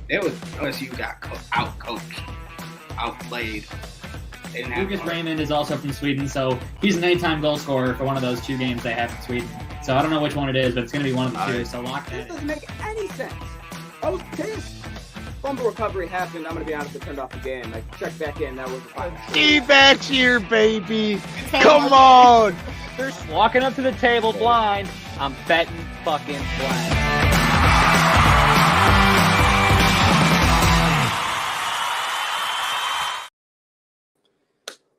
It was OSU got out-coached, outplayed. Lucas Raymond is also from Sweden, so he's an 8-time goal scorer for one of those 2 games they have in Sweden. So I don't know which one it is, but it's going to be one of the 2. So lock that. This doesn't make any sense. I was pissed. Fumble recovery happened. I'm going to be honest, I turned off the game. Like, check back in. That was fine. D-backs here, baby. Come on. They're walking up to the table blind. I'm betting fucking blind.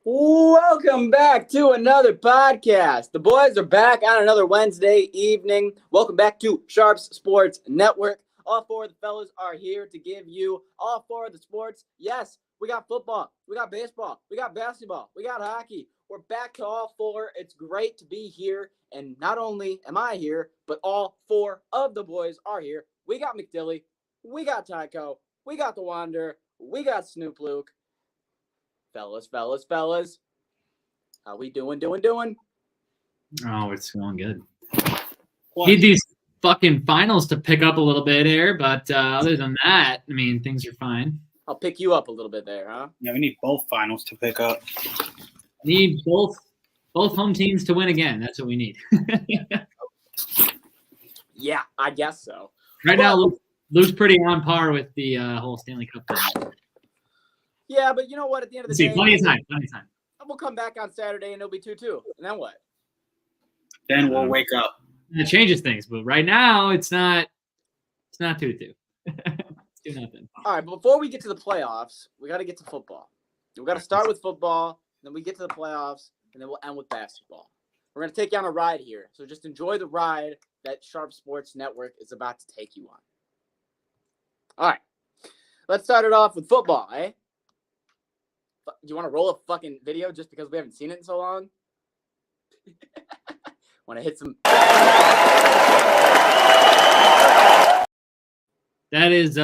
Welcome back to another podcast. The boys are back on another Wednesday evening. Welcome back to Sharps Sports Network. All 4 of the fellas are here to give you all 4 of the sports. Yes, we got football, we got baseball, we got basketball, we got hockey. We're back to all 4. It's great to be here. And not only am I here, but all 4 of the boys are here. We got McDilly, we got Tycho, we got the Wanderer, we got Snoop Luke. Fellas. How we doing? Oh, it's going good. Need these fucking finals to pick up a little bit here, but other than that, I mean, things are fine. I'll pick you up a little bit there, huh? Yeah, we need both finals to pick up. Need both home teams to win again. That's what we need. Yeah, I guess so. Right now, Luke's pretty on par with the whole Stanley Cup thing. Yeah, but you know what? At the end of the day, plenty of time. We'll come back on Saturday and it'll be 2-2. And then what? Then we'll wake up. It changes things, but right now it's not 2-2. It's 2-0. All right, but before we get to the playoffs, we got to get to football. We got to start with football, then we get to the playoffs, and then we'll end with basketball. We're going to take you on a ride here, so just enjoy the ride that Sharp Sports Network is about to take you on. All right, let's start it off with football, eh? Do you want to roll a fucking video just because we haven't seen it in so long? Want to hit some? That is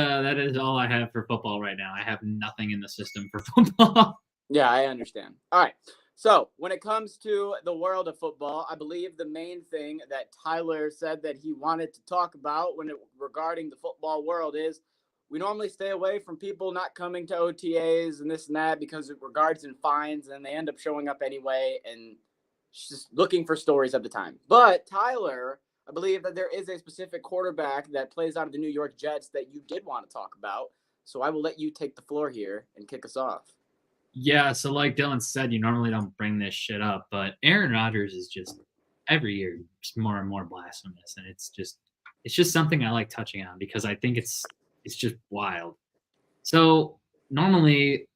all I have for football right now. I have nothing in the system for football. Yeah, I understand. All right. So when it comes to the world of football, I believe the main thing that Tyler said that he wanted to talk about regarding the football world is we normally stay away from people not coming to OTAs and this and that because it regards in fines, and they end up showing up anyway and just looking for stories at the time. But Tyler, I believe that there is a specific quarterback that plays out of the New York Jets that you did want to talk about. So I will let you take the floor here and kick us off. Yeah, so like Dylan said, you normally don't bring this shit up, but Aaron Rodgers is just every year just more and more blasphemous, and it's just something I like touching on because I think it's just wild. So normally,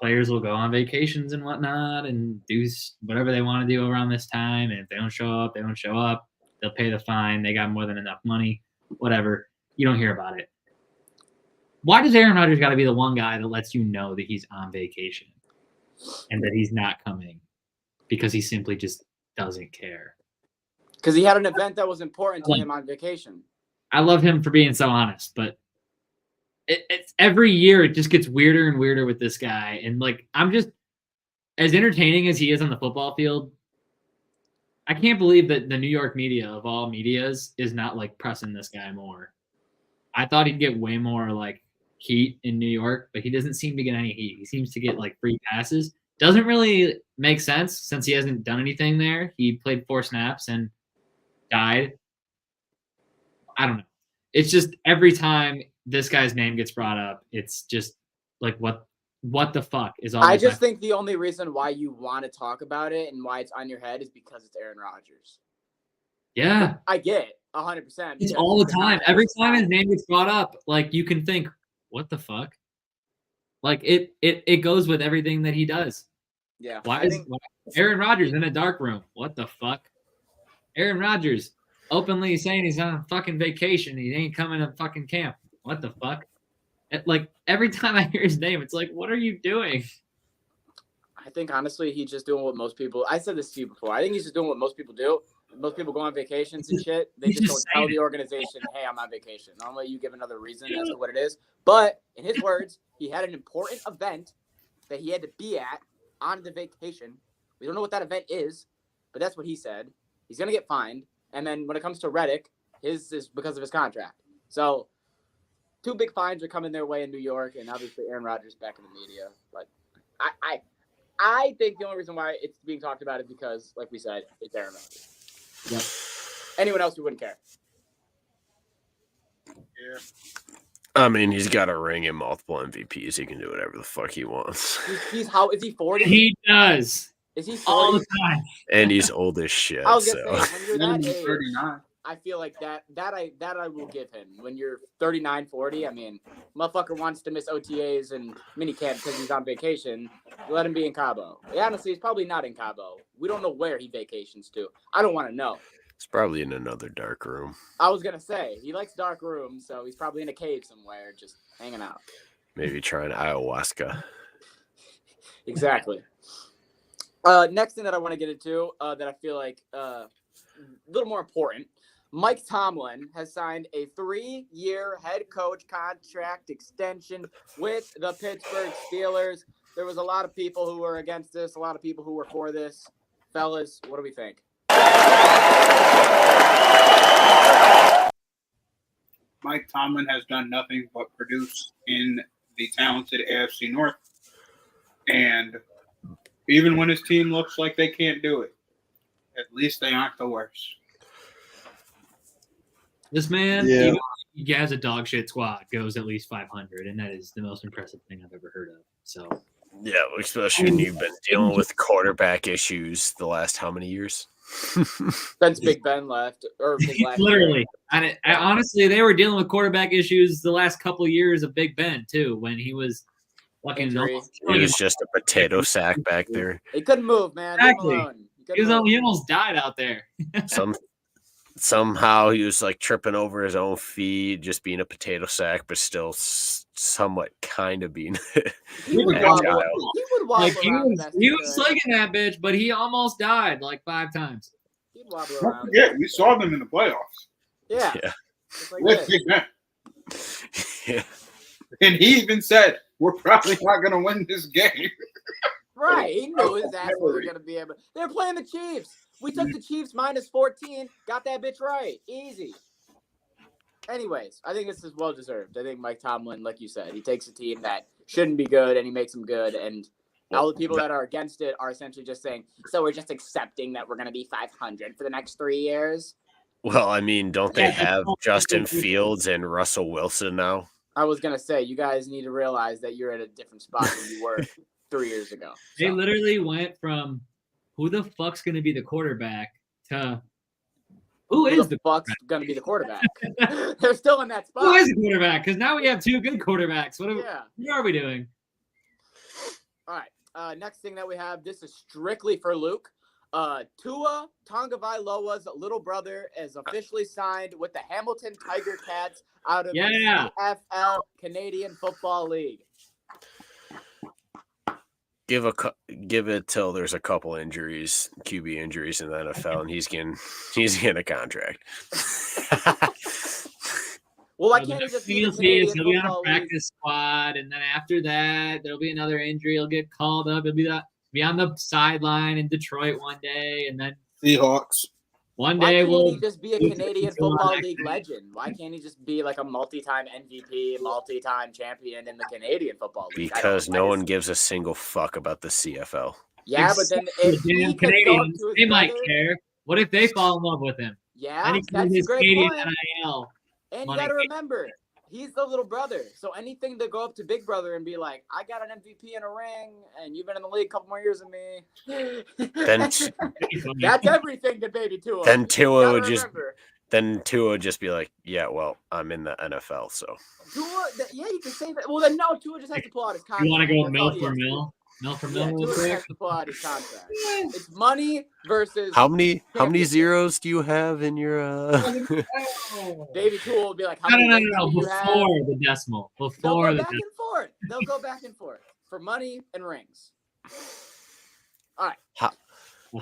players will go on vacations and whatnot and do whatever they want to do around this time. And if they don't show up, they don't show up. They'll pay the fine. They got more than enough money, whatever. You don't hear about it. Why does Aaron Rodgers got to be the one guy that lets you know that he's on vacation and that he's not coming because he simply just doesn't care? Because he had an event that was important to him on vacation. I love him for being so honest, but it's every year it just gets weirder and weirder with this guy. And I'm just as entertaining as he is on the football field. I can't believe that the New York media of all medias is not pressing this guy more. I thought he'd get way more heat in New York, but he doesn't seem to get any heat. He seems to get free passes. Doesn't really make sense since he hasn't done anything there. He played 4 snaps and died. I don't know. It's just every time this guy's name gets brought up, it's just what the fuck is all. I just think the only reason why you want to talk about it and why it's on your head is because it's Aaron Rodgers. Yeah, I get it 100%. It's all the time. Every time his name gets brought up, you can think, what the fuck? It goes with everything that he does. Yeah. Why Aaron Rodgers in a dark room? What the fuck? Aaron Rodgers openly saying he's on a fucking vacation. He ain't coming to fucking camp. What the fuck? Every time I hear his name, it's what are you doing? I think, honestly, he's just doing what most people – I said this to you before. I think he's just doing what most people do. Most people go on vacations and shit. They just don't tell the organization, hey, I'm on vacation. Normally, you give another reason as to what it is. But in his words, he had an important event that he had to be at on the vacation. We don't know what that event is, but that's what he said. He's going to get fined. And then when it comes to Reddick, his is because of his contract. So two big fines are coming their way in New York, and obviously Aaron Rodgers back in the media. But I think the only reason why it's being talked about is because, like we said, it's Aaron Rodgers. Yep. Anyone else, we wouldn't care. Yeah. I mean, he's got a ring and multiple MVPs. He can do whatever the fuck he wants. He's how is he 40? He does. Is he 40? All the time. And he's old as shit. I was So gonna say, when you're that age, 39. I feel like that I will give him. When you're 39, 40, I mean, motherfucker wants to miss OTAs and minicamp because he's on vacation. You let him be in Cabo. Yeah, honestly, he's probably not in Cabo. We don't know where he vacations to. I don't want to know. it's probably in another dark room. I was gonna say he likes dark rooms, so he's probably in a cave somewhere, just hanging out. Maybe trying ayahuasca. Exactly. Next thing that I want to get into that I feel like a little more important. Mike Tomlin has signed a 3-year head coach contract extension with the Pittsburgh Steelers. There was a lot of people who were against this, a lot of people who were for this. Fellas, what do we think? Mike Tomlin has done nothing but produce in the talented AFC North. And even when his team looks like they can't do it, at least they aren't the worst. This man, Yeah. even if he has a dog shit squad, goes at least 500, and that is the most impressive thing I've ever heard of. So Yeah, especially when you've been dealing with quarterback issues the last how many years? Since Big Ben left, or his last literally, I honestly, they were dealing with quarterback issues the last couple years of Big Ben too, when he was fucking. Injury. He was just a potato sack back there. He couldn't move, man. Leave him Exactly. alone. He couldn't move. He almost died out there. Somehow he was like tripping over his own feet, just being a potato sack, but still somewhat kind of being. He would Agile. wobble. He would wobble Like he around. was, best he he was could. slinging that bitch, but he almost died like 5 times. He'd wobble Don't around. forget, we saw them in the playoffs Yeah. Yeah. Just like with this. Big Ben. Yeah. And he even said, we're probably not going to win this game. Right. He knew his ass wasn't going to be able. They're playing the Chiefs. We took the Chiefs minus 14. Got that bitch right. Easy. Anyways, I think this is well deserved. I think Mike Tomlin, like you said, he takes a team that shouldn't be good and he makes them good. And all the people that are against it are essentially just saying, so we're just accepting that we're going to be 500 for the next 3 years. Well, I mean, don't they have Justin Fields and Russell Wilson now? I was going to say, you guys need to realize that you're at a different spot than you were 3 years ago. They So, literally went from who the fuck's going to be the quarterback to who who is the the fuck's going to be the quarterback? They're still in that spot. who is the quarterback? Because now we have 2 good quarterbacks. Yeah. What are we doing? All right. Next thing that we have, this is strictly for Luke. Tua Tagovailoa's little brother is officially signed with the Hamilton Tiger Cats out of Yeah. the CFL, Canadian Football League. Give it till there's a couple injuries, QB injuries in the NFL, and he's getting a contract. Well, why So can't the he just be the thing is, Canadian he'll be on a Football League? practice squad, and then after that, there'll be another injury. He'll get called up. He'll be on the sideline in Detroit one day, and then Seahawks. one Why day can't we'll he just be a we'll Canadian go on Football that League thing. legend? Why can't he just be like a multi-time MVP, multi-time champion in the Canadian Football League? I don't Because no like one it. gives a single fuck about the CFL. Yeah, but then Except for if the he damn could go up Canadians, to his they might brother, care. What if they fall in love with him? yeah, And he that's can a his great Canadian point. NIL. And you money. got to remember, he's the little brother. So anything to go up to Big Brother and be like, I got an MVP and a ring, and you've been in the league a couple more years than me. Then That's everything to Baby Tua. then Tua Gotta would just remember. be like, yeah, well, I'm in the NFL, so Tua, yeah, you can say that. Well, then no, Tua just has to pull out his contract. You want to go That's mill all he for has to do. mill? Mill for Yeah, mill real Tua just quick? has to pull out his contract. It's money versus how many championship. zeros do you have in your Baby Tua will be like, how No, many no, rings no, do no. you have? Before the decimal. They'll Before go the back and forth. They'll go back and forth for money and rings. All right.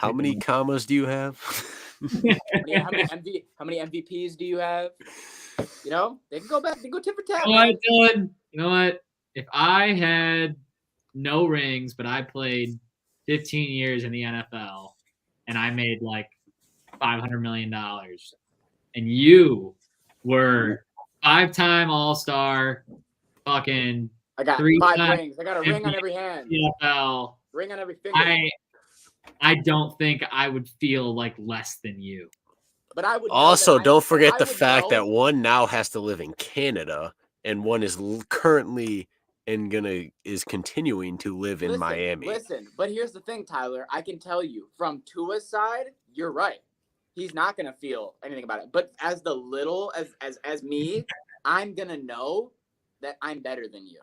how many commas do you have? How many MVPs do you have? You know, they can go back. They go tit for tat. You know what, Dylan? You know what? If I had no rings, but I played 15 years in the NFL and I made like $500 million, and you were 5-time All-Star, fucking I got 3 5 times rings. I got a ring on every hand, NFL. ring on every finger. I don't think I would feel like less than you. But I would know Also, that don't I forget the would fact know- that one now has to live in Canada, and one is currently and is continuing to live in Miami. Listen, but here's the thing, Tyler. I can tell you from Tua's side, you're right. He's not gonna feel anything about it. But as the little as me, I'm gonna know that I'm better than you,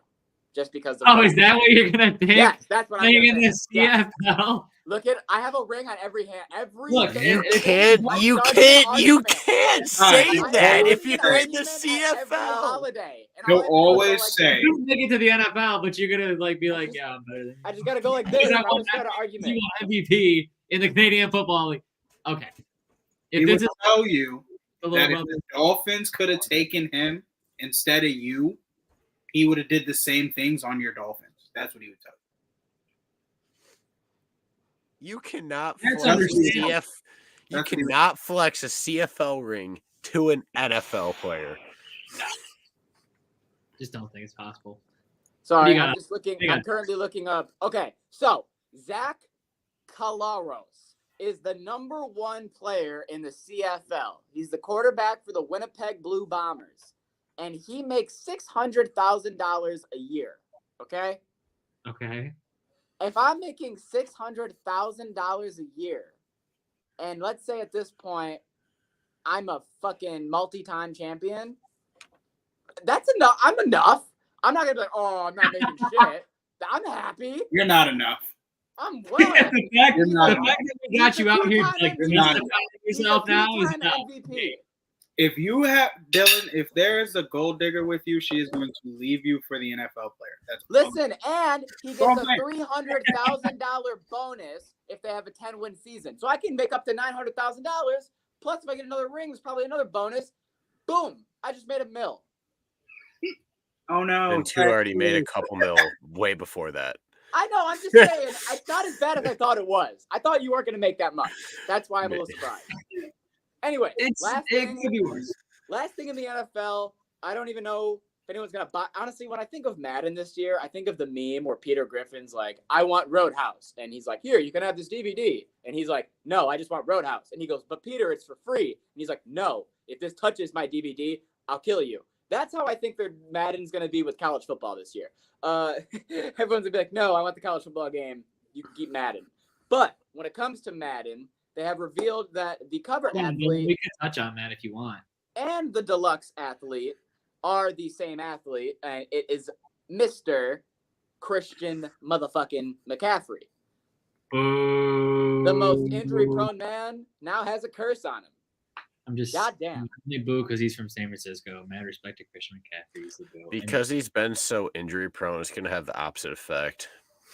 just because of. Oh, is that what you're gonna think? Yes, that's what I'm Playing gonna in think. the Yes. CFL? Look at, I have a ring on every hand. Every Look, day. You It- can't I you started can't an you argument. can't All say right, I that always if get you're an in the argument at every CFL. holiday. And He'll all I have to do is go always like say, this. You make it to the NFL, but you're gonna like be like, yeah, I'm better than you. I just gotta go like this, Because and I I always want start an You argument. want MVP in the Canadian Football League. Okay. he If would this is tell you the that little if brother, the Dolphins could have taken him instead of you, he would have did the same things on your Dolphins. That's what he would tell you. You cannot That's flex a understandable. You That's what he would- cannot flex a CFL ring to an NFL player. just don't think it's possible. Sorry, got? I'm just looking. You got? I'm currently looking up. Okay, so Zach Collaros is the number 1 player in the CFL. He's the quarterback for the Winnipeg Blue Bombers, and he makes $600,000 a year. Okay, Okay. if I'm making $600,000 a year, and let's say at this point I'm a fucking multi-time champion, that's enough. I'm enough. I'm not gonna be like, oh, I'm not making shit. I'm happy. You're not enough. I'm the well. fact, You're the not fact enough. that we got He's you a out here two-time like MVP. justifying He's a yourself now is two-time enough. MVP. If you have Dylan, if there is a gold digger with you, she is going to leave you for the NFL player. That's Listen, and he gets Oh, a man. $300,000 bonus if they have a 10-win season. So I can make up to $900,000. Plus, if I get another ring, there's probably another bonus. Boom! I just made a $1 million. Oh no! And two already made a couple mil way before that. I know. I'm just saying, it's not as bad as I thought it was. I thought you weren't going to make that much. That's why I'm a little surprised. Anyway, It could be worse. last thing in the NFL, I don't even know if anyone's going to buy. Honestly, when I think of Madden this year, I think of the meme where Peter Griffin's like, I want Roadhouse. And he's like, here, you can have this DVD. And he's like, no, I just want Roadhouse. And he goes, but Peter, it's for free. And he's like, no, if this touches my DVD, I'll kill you. That's how I think their Madden's going to be with college football this year. Everyone's going to be like, no, I want the college football game. You can keep Madden. But when it comes to Madden, they have revealed that the cover athlete We can touch on that if you want. and the deluxe athlete are the same athlete, and it is Mr. Christian motherfucking McCaffrey. Boo. The most injury-prone man now has a curse on him. I'm just Goddamn. only boo because he's from San Francisco. Mad respect to Christian McCaffrey. He's the boo. Because he's been so injury prone, it's going to have the opposite effect.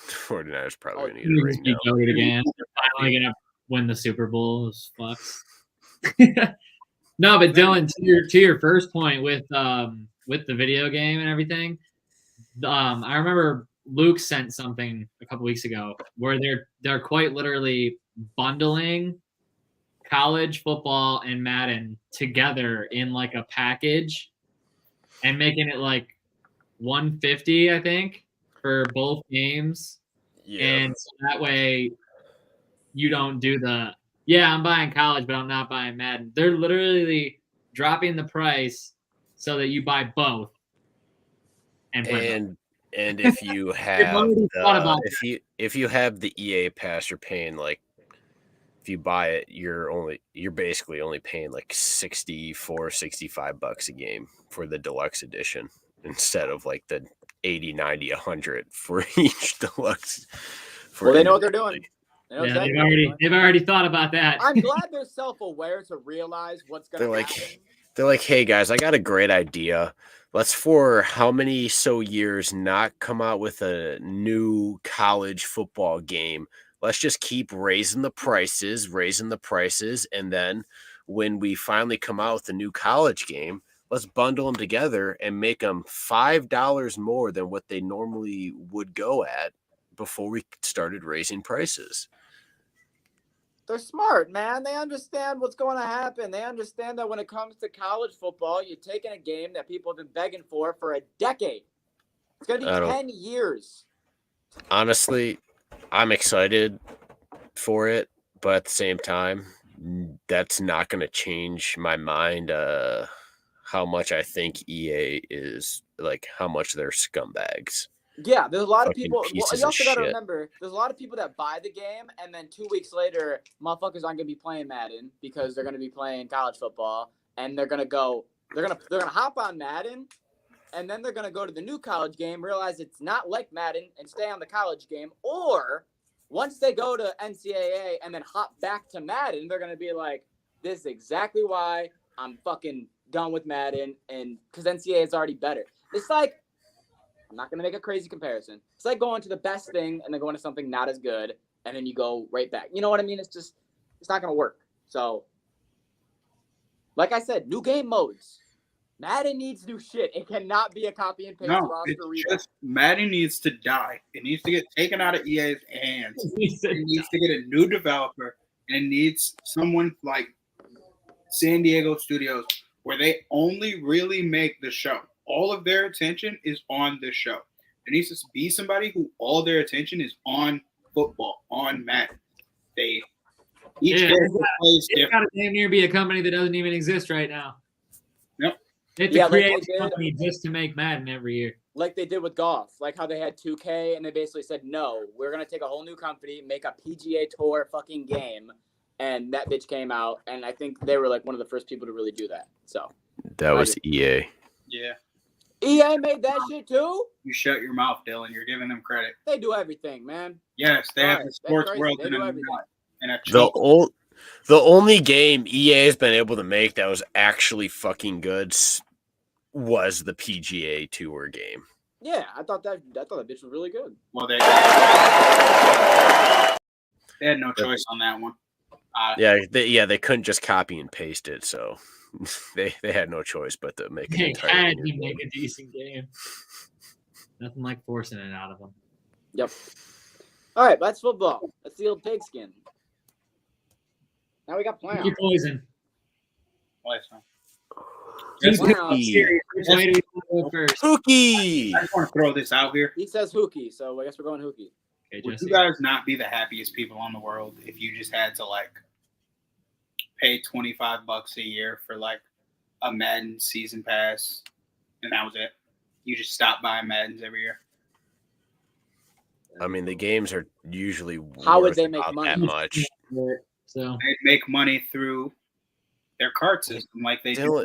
49ers probably Oh, going to And get a he's ring be now. goated again. They're finally gonna win the Super Bowl. Those fucks. No, but Dylan, to your first point with the video game and everything, I remember Luke sent something a couple weeks ago where they're quite literally bundling college football and Madden together in like a package and making it like $150, I think, for both games. Yeah. And so that way you don't do I'm buying college, but I'm not buying Madden. They're literally dropping the price so that you buy both. And play both. And if you have already thought about if you have the EA pass, you're paying like, if you buy it, you're basically only paying like $65 a game for the deluxe edition instead of like the 80, 90, 100 for each deluxe. Well, they know what they're doing. They know Yeah, exactly what they're doing. they've already thought about that. I'm glad they're self-aware to realize what's going to happen. They're like, hey guys, I got a great idea. Let's for how many so years not come out with a new college football game. Let's just keep raising the prices. And then when we finally come out with a new college game, let's bundle them together and make them $5 more than what they normally would go at before we started raising prices. They're smart, man. They understand what's going to happen. They understand that when it comes to college football, you're taking a game that people have been begging for a decade. It's going to be 10 years. Honestly, I'm excited for it, but at the same time, that's not going to change my mind how much I think EA is, like, how much they're scumbags. Yeah, there's a lot of Fucking people. Well, pieces you of also got to shit. remember, there's a lot of people that buy the game, and then 2 weeks later, motherfuckers aren't gonna be playing Madden because they're gonna be playing college football, and they're gonna hop on Madden, and then they're gonna go to the new college game, realize it's not like Madden, and stay on the college game. Or once they go to NCAA and then hop back to Madden, they're gonna be like, "This is exactly why I'm fucking done with Madden," and because NCAA is already better. It's like, I'm not going to make a crazy comparison. It's like going to the best thing and then going to something not as good, and then you go right back. You know what I mean? It's not going to work. So, like I said, new game modes. Madden needs new shit. It cannot be a copy and paste No, roster it's revamp. just Madden needs to die. It needs to get taken out of EA's hands. It needs to get a new developer, and it needs someone like San Diego Studios where they only really make the show. All of their attention is on the show. There needs to be somebody who all their attention is on football, on Madden. Each character plays It's different. got to damn near be a company that doesn't even exist right now. Yep. They have to create a company just to make Madden every year. Like they did with golf. Like how they had 2K and they basically said, no, we're going to take a whole new company, make a PGA Tour fucking game. And that bitch came out. And I think they were like one of the first people to really do that. So That was EA. Yeah. EA made that shit too? You shut your mouth, Dylan. You're giving them credit. They do everything, man. Yes, they have the sports world in a The only game EA has been able to make that was actually fucking good was the PGA Tour game. Yeah, I thought that bitch was really good. Well, they had no choice on that one. They couldn't just copy and paste it, so they had no choice but to make an They entirely had new to make game. a decent game. Nothing like forcing it out of them. Yep. All right, that's football. That's the old pigskin. Now we got playoffs. Keep poison. Hookie! I just want to throw this out here. He says Hookie, so I guess we're going Hookie. Okay, Would Jesse. you guys not be the happiest people in the world if you just had to like pay $25 a year for like a Madden season pass and that was it? You just stop buying Maddens every year. I mean, the games are usually How would worth they make about money? that much. So They make money through their card system like they do.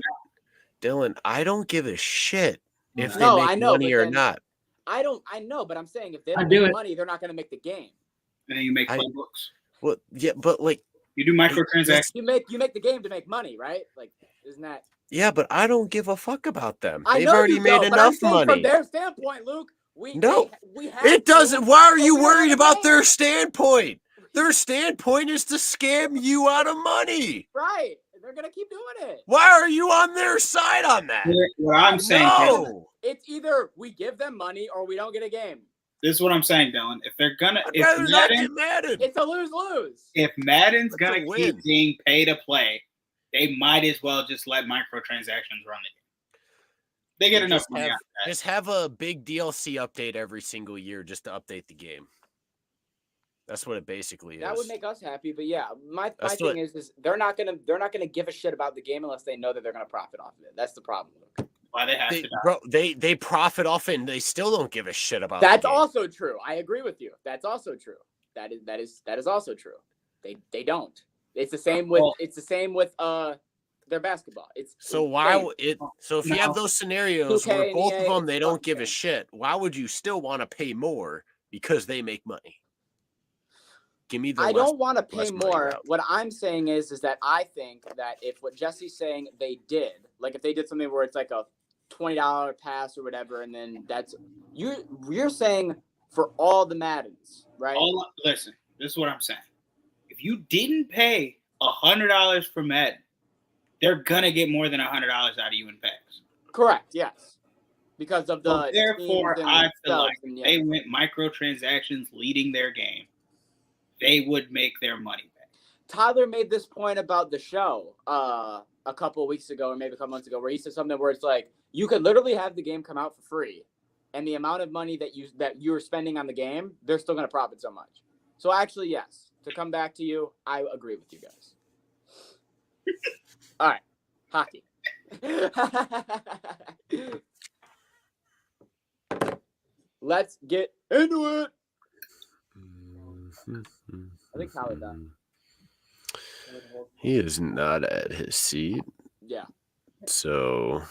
Dylan, I don't give a shit if they No, make I know, money but or then- not. I know, but I'm saying if they I don't do make it. money, they're not going to make the game. And then you make I- playbooks. Well, yeah, but like, You do microtransactions. You make the game to make money, right? Like, isn't that? yeah, but I don't give a fuck about them. I They've know already you made don't, but I'm enough saying money. From their standpoint, Luke, we have It doesn't. Why are you we don't worried have a about game. their standpoint? Their standpoint is to scam you out of money. Right. They're going to keep doing it. Why are you on their side on that? What I'm saying, Dylan, No. It's either we give them money or we don't get a game. this is what I'm saying, Dylan. If they're gonna, I'd rather not get Madden. It's a lose-lose. if Madden's That's gonna a keep win. being pay to play, they might as well just let microtransactions run the game. They get enough money out of that. Just have a big DLC update every single year just to update the game. That's what it basically is. That would make us happy, but yeah, my That's thing what- is they're not gonna give a shit about the game unless they know that they're gonna profit off of it. That's the problem. Luke. Why they have They, to die. bro, they profit off and they still don't give a shit about That's the game. also true. I agree with you. That's also true. That is also true. They don't. It's the same with their basketball. So so if you have those scenarios 2K where and both of EA, them they don't fuck give a them. shit, why would you still want to pay more because they make money? Give me the I don't want to pay less money more. route. What I'm saying is that I think that if what Jesse's saying they did, like if they did something where it's like a $20 pass or whatever, and then that's you're saying for all the Maddens, right? Listen, this is what I'm saying. If you didn't pay $100 for Madden, they're gonna get more than $100 out of you in packs. Correct. Yes. Because of the So therefore, teams and I feel subs like and, if they went microtransactions leading their game, they would make their money back. Tyler made this point about the show a couple of weeks ago, or maybe a couple months ago, where he said something where it's like you could literally have the game come out for free, and the amount of money that you're spending on the game, they're still going to profit so much. So actually, yes. To come back to you, I agree with you guys. All right, hockey. Let's get into it. I think Tyler done. He is not at his seat, Yeah. so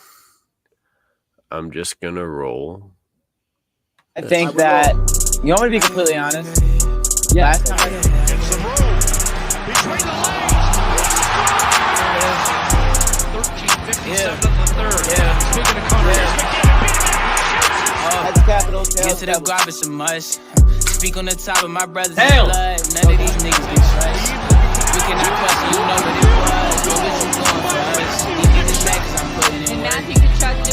I'm just gonna roll. I think that you want me to be completely honest. Yeah. Last time I Some room between the legs. 13:57 in the third. Yeah. Speaking of Connor, here's McDavid. had the Capitals. Get to the garbage so much. Speak on the top of my brother's Hell. blood. None of these niggas can trust. We cannot question, you know what it was. What was you doing for us? These niggas mad cause I'm putting in work.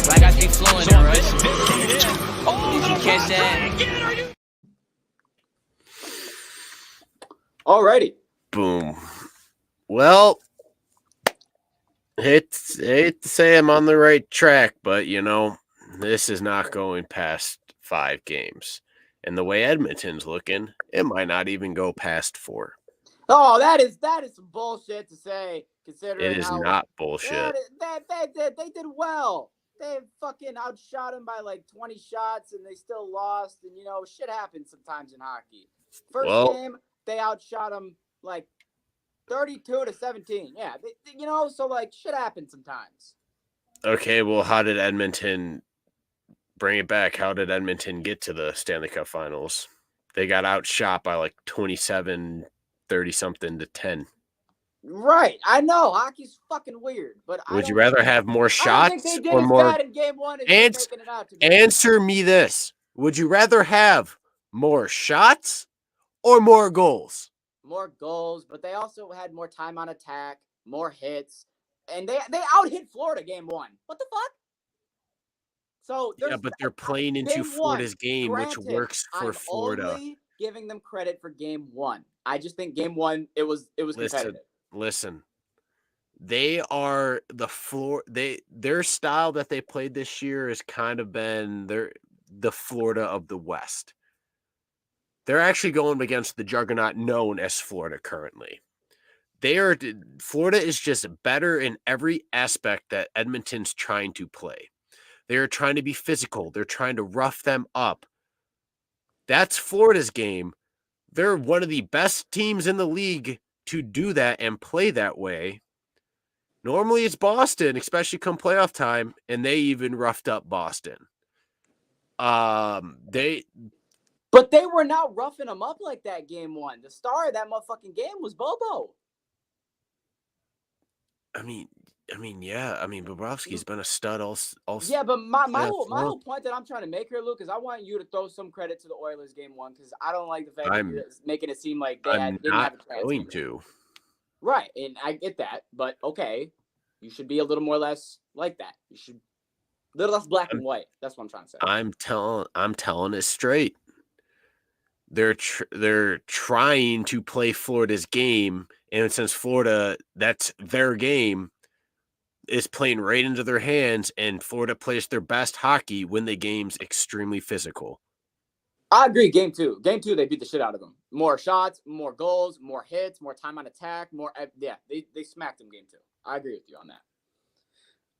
Like I speak fluent in Russian. Did you catch that? Alrighty. Boom. Well, hate to say I'm on the right track, but this is not going past 5 games. And the way Edmonton's looking, it might not even go past 4. Oh, that is some bullshit to say, considering It is how not bullshit. they did well. They fucking outshot him by like 20 shots, and they still lost. And shit happens sometimes in hockey. First game, they outshot him like 32-17. Yeah, so like shit happens sometimes. Okay, well, how did Edmonton bring it back? How did Edmonton get to the Stanley Cup Finals? They got outshot by like 27, 30-something to 10. Right, I know hockey's fucking weird, but Would you rather have more shots I don't think they did or as more? bad in game 1 as you're making it out to be. Answer me this: would you rather have more shots or more goals? More goals, but they also had more time on attack, more hits, and they out-hit Florida game 1. What the fuck? So Yeah, but they're playing into game Florida's game, granted, which works for I'm Florida. only giving them credit for game 1. I just think game 1 it was competitive. Listen. They are the floor. Their style that they played this year has kind of been the Florida of the West. They're actually going against the juggernaut known as Florida currently. Florida is just better in every aspect that Edmonton's trying to play. They're trying to be physical. They're trying to rough them up. That's Florida's game. They're one of the best teams in the league to do that and play that way. Normally it's Boston, especially come playoff time, and they even roughed up Boston. But they were not roughing them up like that game 1. The star of that motherfucking game was Bobo. I mean, yeah. Bobrovsky's been a stud all. Yeah, but my yeah, whole point that I'm trying to make here, Luke, is I want you to throw some credit to the Oilers game 1 because I don't like the fact that you're making it seem like they didn't have a chance. Going to. Right, and I get that, but okay, you should be a little more or less like that. You should a little less black and white. That's what I'm trying to say. I'm telling it straight. They're trying to play Florida's game, and since Florida, that's their game, is playing right into their hands, and Florida plays their best hockey when the game's extremely physical. I agree. Game 2, they beat the shit out of them. More shots, more goals, more hits, more time on attack, more. Yeah, they smacked them game 2. I agree with you on that.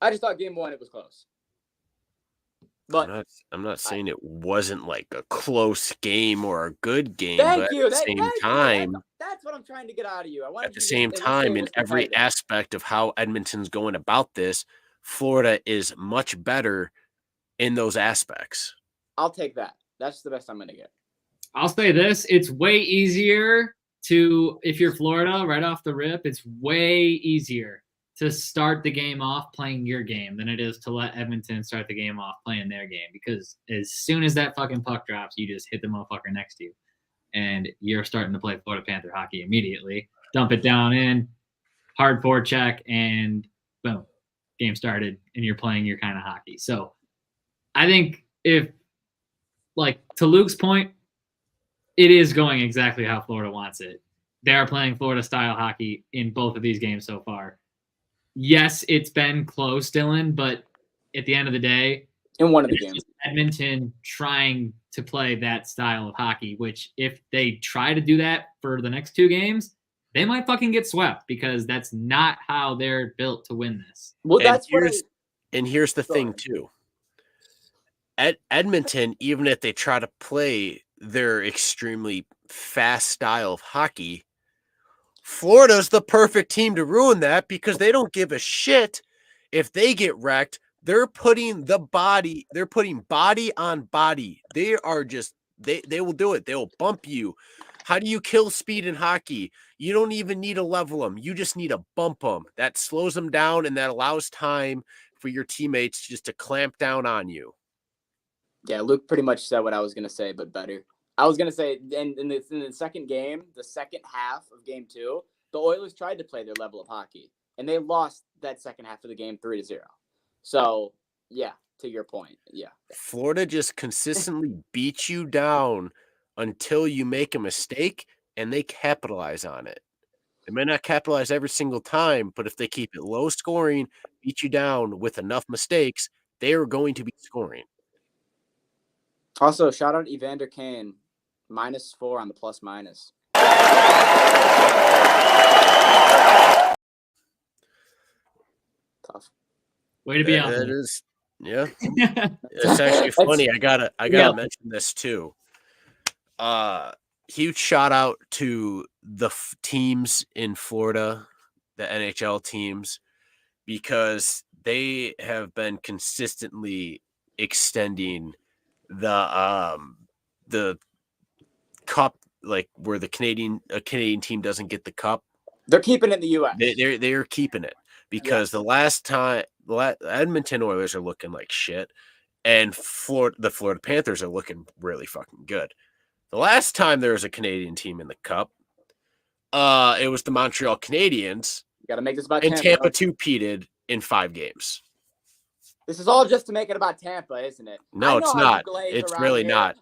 I just thought game 1 it was close. But I'm not saying it wasn't like a close game or a good game. Thank but you. At the same time, that's what I'm trying to get out of you. At the same time, in every aspect of how Edmonton's going about this, Florida is much better in those aspects. I'll take that. That's the best I'm going to get. I'll say this. It's way easier if you're Florida right off the rip, it's way easier to start the game off playing your game than it is to let Edmonton start the game off playing their game. Because as soon as that fucking puck drops, you just hit the motherfucker next to you. And you're starting to play Florida Panther hockey immediately. Dump it down in, hard forecheck, and boom, game started, and you're playing your kind of hockey. So I think if, like, to Luke's point, it is going exactly how Florida wants it. they are playing Florida style hockey in both of these games so far. Yes, it's been close, Dylan, but at the end of the day, In one of the it's games. just Edmonton trying to play that style of hockey, which if they try to do that for the next 2 games, they might fucking get swept because that's not how they're built to win this. Well, And that's what here's the Go thing ahead. too. At Edmonton, even if they try to play their extremely fast style of hockey, Florida's the perfect team to ruin that because they don't give a shit if they get wrecked. They're putting body on body. They are just they will do it. They'll bump you. How do you kill speed in hockey? You don't even need to level them. You just need to bump them. That slows them down and that allows time for your teammates just to clamp down on you. Yeah, Luke pretty much said what I was going to say, but better. I was going to say, in the second game, the second half of game 2, the Oilers tried to play their level of hockey, and they lost that second half of the game 3-0. So, yeah, to your point, yeah. Florida just consistently beats you down until you make a mistake, and they capitalize on it. They may not capitalize every single time, but if they keep it low scoring, beat you down with enough mistakes, they are going to be scoring. Also, shout out Evander Kane, -4 on the plus minus. Tough. Way to be out That there. is, yeah. It's actually funny. I gotta mention this too. Huge shout out to the teams in Florida, the NHL teams, because they have been consistently extending the cup, like where a Canadian team doesn't get the cup. They're keeping it in the U.S. They're keeping it because the last time Edmonton Oilers are looking like shit, and the Florida Panthers are looking really fucking good. The last time there was a Canadian team in the cup, it was the Montreal Canadiens. You got to make this about and Tampa. Tampa two-peated in 5 games. This is all just to make it about Tampa, isn't it? No, it's not. It's really not.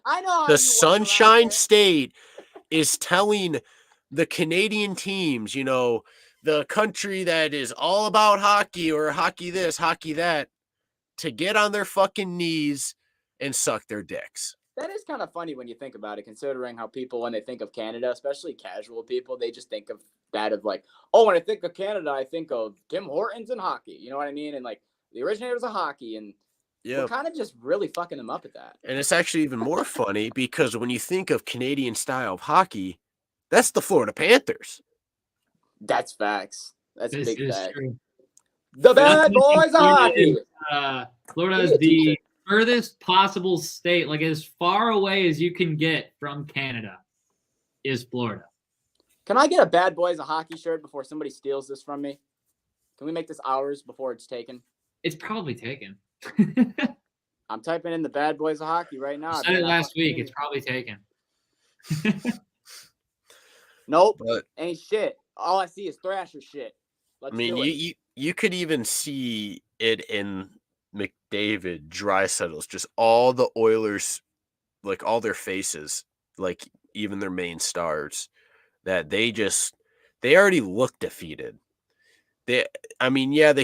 The Sunshine State is telling the Canadian teams, the country that is all about hockey or hockey this, hockey that, to get on their fucking knees and suck their dicks. That is kind of funny when you think about it, considering how people, when they think of Canada, especially casual people, they just think of that of like, oh, when I think of Canada, I think of Tim Hortons and hockey. You know what I mean? And like the originators of hockey, and we're kind of just really fucking them up at that. And it's actually even more funny because when you think of Canadian style of hockey, that's the Florida Panthers. That's facts. That's This big is fact. true. The bad boys of hockey. Florida is the furthest possible state, like as far away as you can get from Canada, is Florida. Can I get a bad boys of hockey shirt before somebody steals this from me? Can we make this ours before it's taken? It's probably taken. I'm typing in the bad boys of hockey right now. I said it last week. It's probably taken. Nope. But ain't shit. All I see is Thrasher shit. Let's do it. you could even see it in McDavid, Draisaitl's, just all the Oilers, like all their faces, like even their main stars, that they already look defeated. They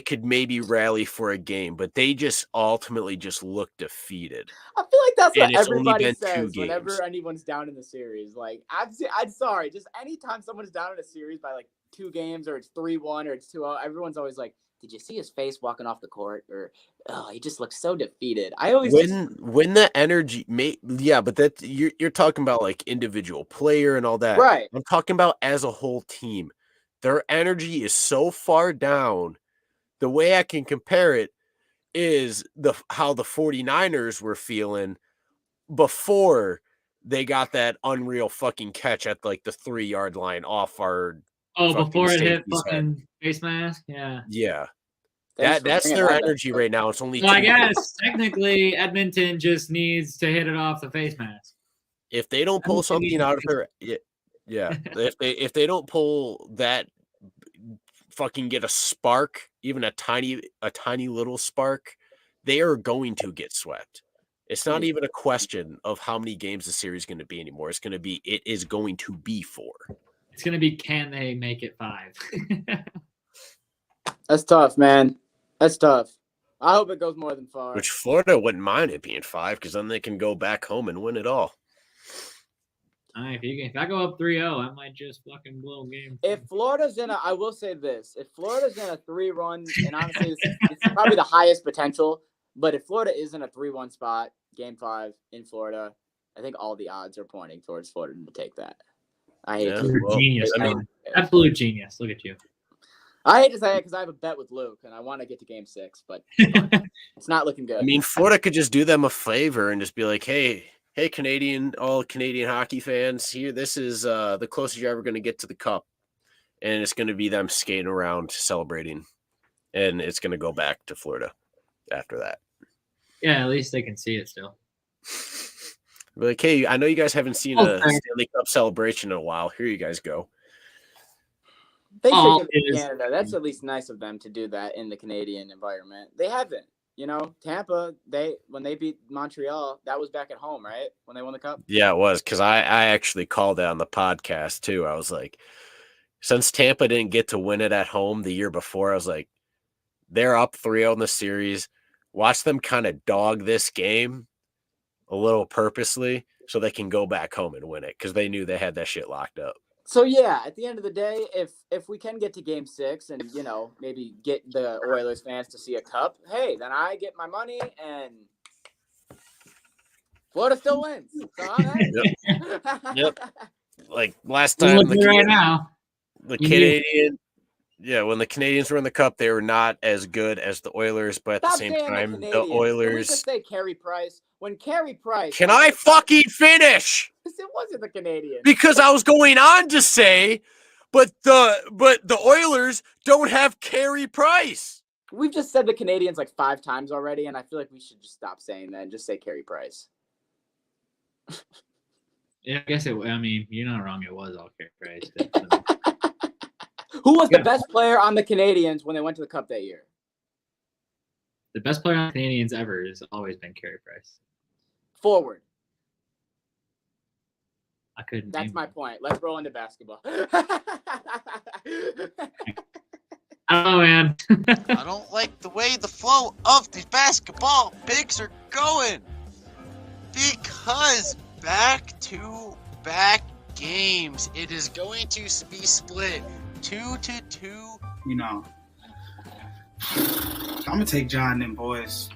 could maybe rally for a game, but they just ultimately just look defeated. I feel like that's And what it's only everybody been 2 says games. whenever anyone's down in the series. Like, I'm sorry, just anytime someone's down in a series by like 2 games or it's 3-1 or it's 2-0, everyone's always like, did you see his face walking off the court? Or, oh, he just looks so defeated. I always when the energy but that you're talking about like individual player and all that. Right. I'm talking about as a whole team. Their energy is so far down. The way I can compare it is how the 49ers were feeling before they got that unreal fucking catch at like the 3-yard line off our before it hit safety's head. fucking face mask? Yeah. Yeah. Thanks for That's bringing their that up. energy right now. It's only So I 2 guess technically Edmonton just needs to hit it off the face mask. if they don't pull Edmonton something needs out of to- their if they don't pull that, fucking get a spark, even a tiny little spark, they are going to get swept. It's not even a question of how many games the series is going to be anymore. It is going to be 4. It's gonna be can they make it 5? That's tough, man. That's tough. I hope it goes more than 5. Which Florida wouldn't mind it being 5 because then they can go back home and win it all. If I go up 3-0, I might just fucking blow a game. If Florida's I will say this: if Florida's in a 3-run, and honestly, it's probably the highest potential. But if Florida is in a 3-1 spot, Game 5 in Florida, I think all the odds are pointing towards Florida to take that. I hate to. You're a genius. I mean, Absolute genius. Look at you. I hate to say it because I have a bet with Luke, and I want to get to Game 6, but it's not looking good. I mean, Florida could just do them a favor and just be like, hey, all Canadian hockey fans, here, this is the closest you're ever going to get to the cup. And it's going to be them skating around celebrating. And it's going to go back to Florida after that. Yeah, at least they can see it still. Be like, hey, I know you guys haven't seen a Stanley Cup celebration in a while. Here you guys go. They should give it to Canada. That's at least nice of them to do that in the Canadian environment. They haven't. You know, Tampa, when they beat Montreal, that was back at home, right? When they won the cup? Yeah, it was, because I actually called it on the podcast, too. I was like, since Tampa didn't get to win it at home the year before, I was like, they're up 3-0 in the series. Watch them kind of dog this game a little purposely so they can go back home and win it, because they knew they had that shit locked up. So, yeah, at the end of the day, if we can get to Game 6 and, you know, maybe get the Oilers fans to see a cup, hey, then I get my money and Florida still wins. So I'm Yep. Like last time, the Canadian, when the Canadians were in the cup, they were not as good as the Oilers, but at the same time, the Oilers. Can we just say Carey Price? When Carey Price. Can I fucking finish? It wasn't the Canadians. Because I was going on to say, but the Oilers don't have Carey Price. We've just said the Canadians like 5 times already, and I feel like we should just stop saying that and just say Carey Price. Yeah, I guess I mean, you're not wrong. It was all Carey Price. Who was the best player on the Canadians when they went to the Cup that year? The best player on the Canadians ever has always been Carey Price. Forward. I couldn't. That's my point. Let's roll into basketball. I don't know, man. I don't like the way the flow of the basketball picks are going. Because back-to-back games, it is going to be split 2-2. You know, I'm gonna take John and them boys.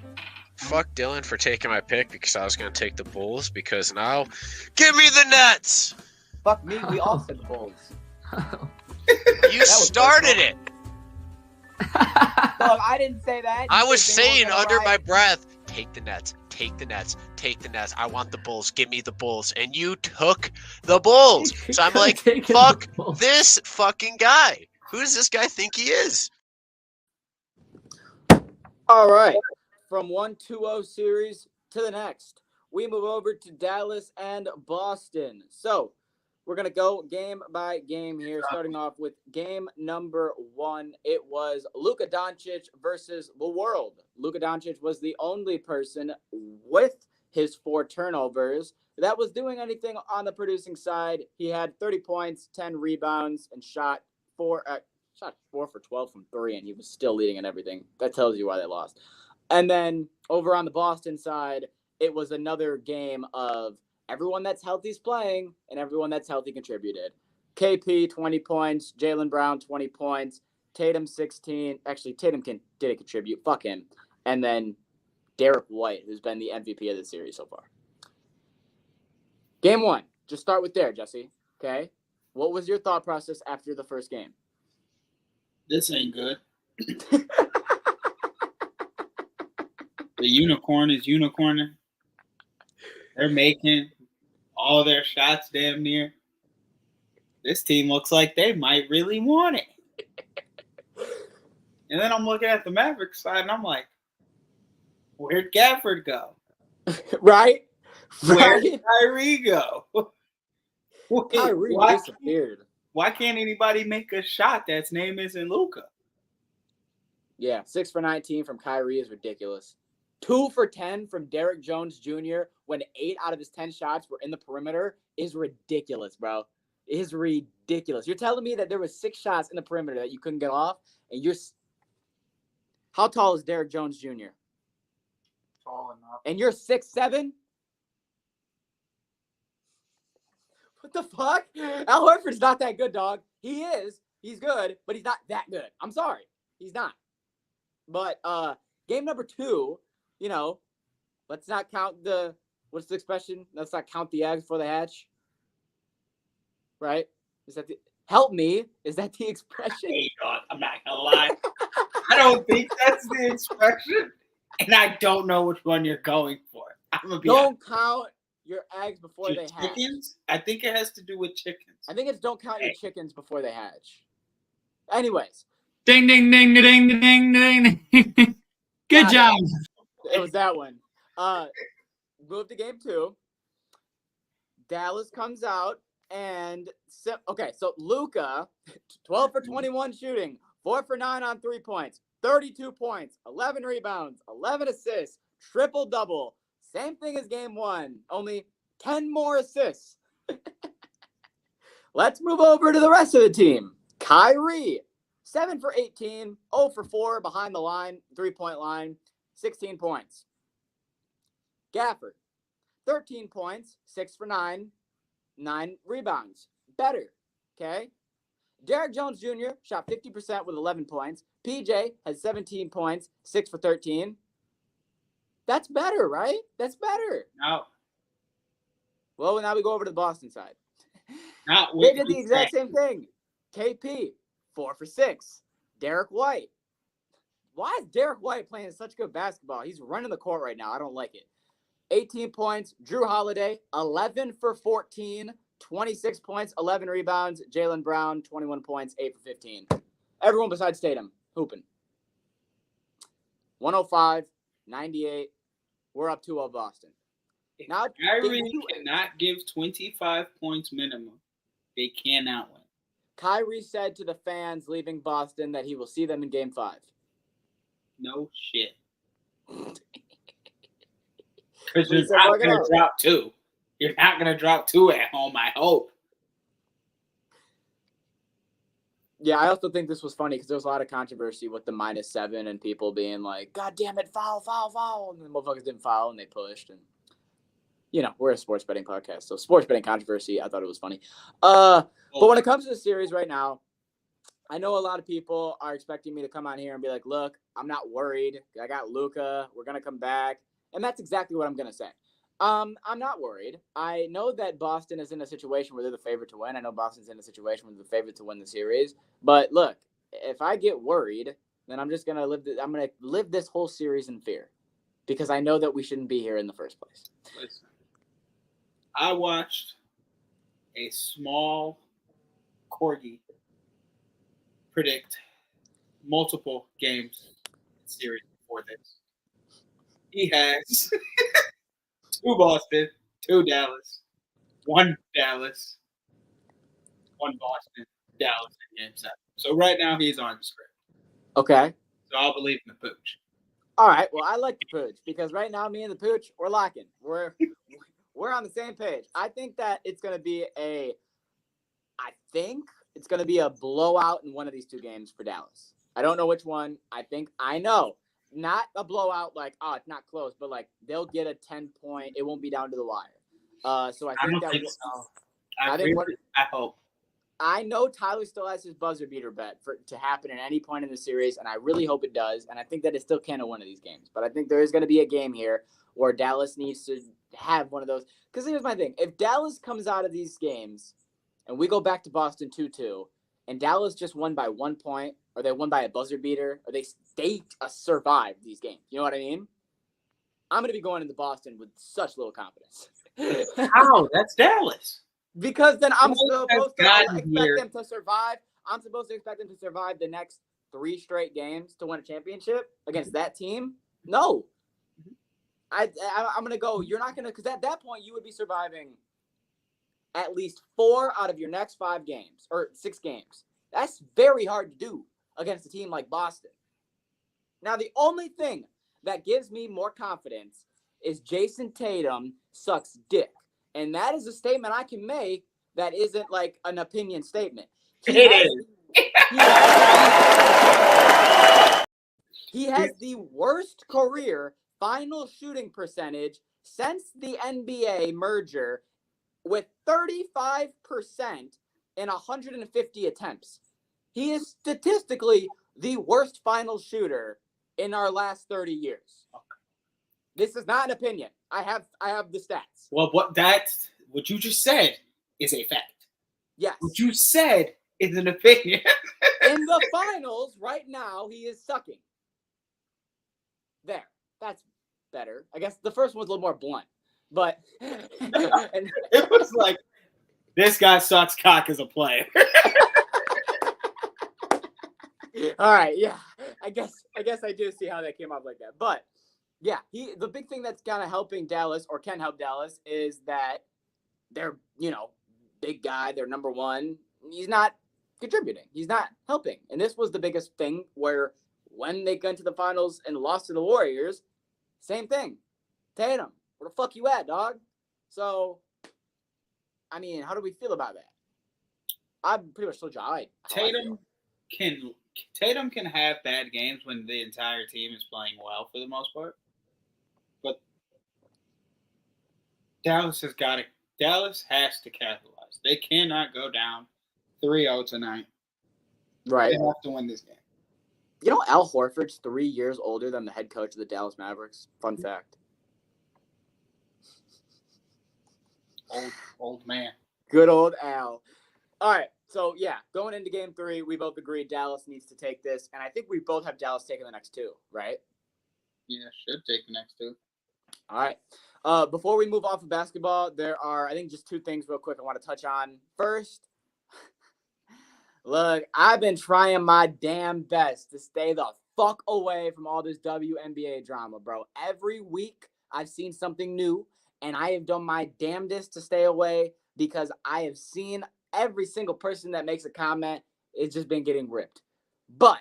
Fuck Dylan for taking my pick because I was gonna take the Bulls because now, give me the Nets. Fuck me, we all said the Bulls. You started it. Look, I didn't say that. I was saying under my breath, take the Nets. Take the Nets. Take the Nets. I want the Bulls. Give me the Bulls. And you took the Bulls. So I'm like, fuck this fucking guy. Who does this guy think he is? All right. From 1-2-0 series to the next, we move over to Dallas and Boston. So we're going to go game by game here, starting off with game number 1. It was Luka Doncic versus the world. Luka Doncic was the only person with his 4 turnovers that was doing anything on the producing side. He had 30 points, 10 rebounds, and shot 4 for 12 from 3, and he was still leading in everything. That tells you why they lost. And then over on the Boston side, it was another game of everyone that's healthy is playing, and everyone that's healthy contributed. KP, 20 points. Jaylen Brown, 20 points. Tatum, 16. Actually, Tatum didn't contribute. Fuck him. And then Derek White, who's been the MVP of the series so far. Game 1. Just start with there, Jesse. Okay? What was your thought process after the first game? This ain't good. The unicorn is unicorning. They're making all their shots damn near. This team looks like they might really want it. And then I'm looking at the Mavericks side, and I'm like, where'd Gafford go? Right? Where'd Kyrie go? Kyrie disappeared. Why can't anybody make a shot that's name isn't Luka? Yeah, 6 for 19 from Kyrie is ridiculous. 2 for 10 from Derek Jones Jr. when 8 out of his 10 shots were in the perimeter is ridiculous, bro. is ridiculous. You're telling me that there was 6 shots in the perimeter that you couldn't get off, and how tall is Derek Jones Jr.? Tall enough. And you're 6'7"? What the fuck? Al Horford's not that good, dog. He is. He's good, but he's not that good. I'm sorry. He's not. But game number 2, let's not count what's the expression? Let's not count the eggs before they hatch. Right? Help me. Is that the expression? Hey, dog, I'm not gonna lie. I don't think that's the expression, and I don't know which one you're going for. I'm gonna be Don't count your eggs before honest. they hatch. Chickens? I think it has to do with chickens. I think it's don't count your chickens before they hatch. Anyways. Ding, ding, ding, ding, ding, ding, ding. Good job. It was that one. Move to game 2. Dallas comes out and so Luka, 12 for 21 shooting, 4 for 9 on 3 points, 32 points, 11 rebounds, 11 assists, triple double. Same thing as game 1, only 10 more assists. Let's move over to the rest of the team. Kyrie, 7 for 18, 0 for 4 behind the line, 3-point line, 16 points. Gafford, 13 points, 6 for 9, 9 rebounds. Better, okay? Derek Jones Jr. shot 50% with 11 points. PJ has 17 points, 6 for 13. That's better, right? That's better. No. Well, now we go over to the Boston side. Not They did the exact same thing. KP, 4 for 6. Derek White. Why is Derek White playing such good basketball? He's running the court right now. I don't like it. 18 points. Drew Holiday, 11 for 14. 26 points, 11 rebounds. Jaylen Brown, 21 points, 8 for 15. Everyone besides Tatum, hooping. 105-98. We're up 2-0 Boston. Now, Kyrie cannot give 25 points minimum. They cannot win. Kyrie said to the fans leaving Boston that he will see them in game 5. No shit. Because you're not going to drop 2. You're not going to drop 2 at home, I hope. Yeah, I also think this was funny because there was a lot of controversy with the -7 and people being like, God damn it, foul, foul, foul. And the motherfuckers didn't foul and they pushed. And, we're a sports betting podcast. So sports betting controversy, I thought it was funny. But when it comes to the series right now, I know a lot of people are expecting me to come on here and be like, look, I'm not worried. I got Luka. We're going to come back. And that's exactly what I'm going to say. I'm not worried. I know that Boston is in a situation where they're the favorite to win. I know Boston's in a situation where they're the favorite to win the series. But look, if I get worried, then I'm just going to live this whole series in fear because I know that we shouldn't be here in the first place. Listen, I watched a small corgi predict multiple games series before this. He has 2 Boston, 2 Dallas, 1 Dallas, 1 Boston, Dallas in game 7. So right now he's on the script. Okay. So I'll believe in the pooch. All right. Well, I like the pooch because right now me and the pooch, we're locking. We're on the same page. I think that it's going to be a blowout in one of these 2 games for Dallas. I don't know which one. I know. Not a blowout like, it's not close, but like they'll get a 10-point. It won't be down to the wire. So I hope. I know Tyler still has his buzzer beater bet to happen at any point in the series, and I really hope it does. And I think that it still can in one of these games. But I think there is going to be a game here where Dallas needs to have one of those. Because here's my thing. If Dallas comes out of these games and we go back to Boston 2-2, and Dallas just won by 1 point, or they won by a buzzer beater, or they survived these games. You know what I mean? I'm going to be going into Boston with such little confidence. How? That's Dallas. Because then I'm supposed to expect them to survive. I'm supposed to expect them to survive the next 3 straight games to win a championship against that team. No. I'm going to go. You're not going to, because at that point you would be surviving at least 4 out of your next 5 games or 6 games. That's very hard to do against a team like Boston. Now, the only thing that gives me more confidence is Jason Tatum sucks dick. And that is a statement I can make that isn't like an opinion statement. He has the worst career final shooting percentage since the NBA merger with 35% in 150 attempts. He is statistically the worst final shooter in our last 30 years. This is not an opinion. I have the stats. Well, what you just said is a fact. Yes. What you said is an opinion. In the finals right now, he is sucking. There. That's better. I guess the first one was a little more blunt. But it was like, this guy sucks cock as a player. All right, yeah. I guess I do see how that came up like that. But yeah, the big thing that's kind of helping Dallas or can help Dallas is that they're, big guy, they're number one. He's not contributing. He's not helping. And this was the biggest thing where when they got to the finals and lost to the Warriors, same thing. Tatum, where the fuck you at, dog? So, I mean, how do we feel about that? I'm pretty much told you Tatum can have bad games when the entire team is playing well for the most part. But Dallas has to capitalize. They cannot go down 3-0 tonight. Right. They have to win this game. You know, Al Horford's 3 years older than the head coach of the Dallas Mavericks. Fun fact. Old man. Good old Al. All right. So, yeah, going into game 3, we both agree Dallas needs to take this. And I think we both have Dallas taking the next 2, right? Yeah, should take the next 2. All right. Before we move off of basketball, there are, I think, just 2 things real quick I want to touch on. First, look, I've been trying my damn best to stay the fuck away from all this WNBA drama, bro. Every week, I've seen something new, and I have done my damnedest to stay away because I have seen every single person that makes a comment is just been getting ripped. But